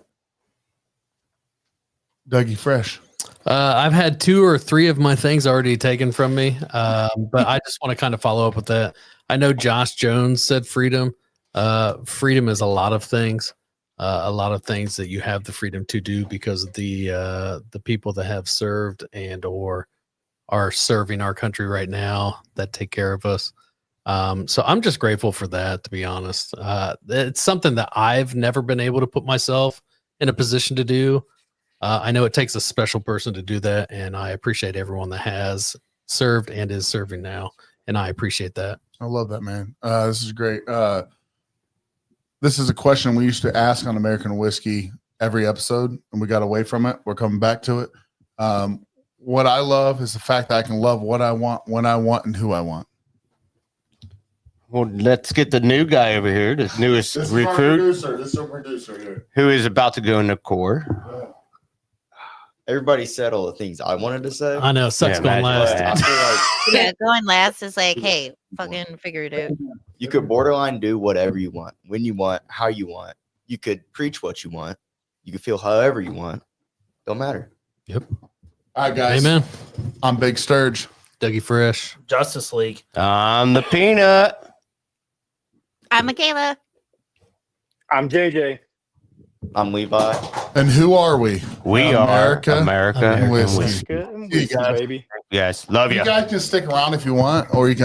Dougie Fresh. I've had 2 or 3 of my things already taken from me, but I just want to kind of follow up with that. I know Josh Jones said freedom. Freedom is a lot of things that you have the freedom to do because of the people that have served and or are serving our country right now that take care of us. So I'm just grateful for that, to be honest. It's something that I've never been able to put myself in a position to do. I know it takes a special person to do that, and I appreciate everyone that has served and is serving now, and I appreciate that. I love that, man. This is great. This is a question we used to ask on American Whiskey every episode, and we got away from it. We're coming back to it. What I love is the fact that I can love what I want, when I want, and who I want. Well, let's get the new guy over here, the newest recruit, This is our producer here. who is about to go in the core. Everybody said all the things I wanted to say. I know, sucks Yeah, going imagine last. I feel like Yeah, going last is like, hey, fucking figure it out. you could borderline do whatever you want, when you want, how you want. You could preach what you want. You can feel however you want. Don't matter. All right, guys. Amen. I'm Big Sturge. Dougie Fresh. Justice League. I'm the peanut. I'm MyKala. I'm JJ. I'm Levi. And who are we? We America, are America. American whiskey. Whiskey, You guys- baby. Yes. Love you. You guys can stick around if you want, or you can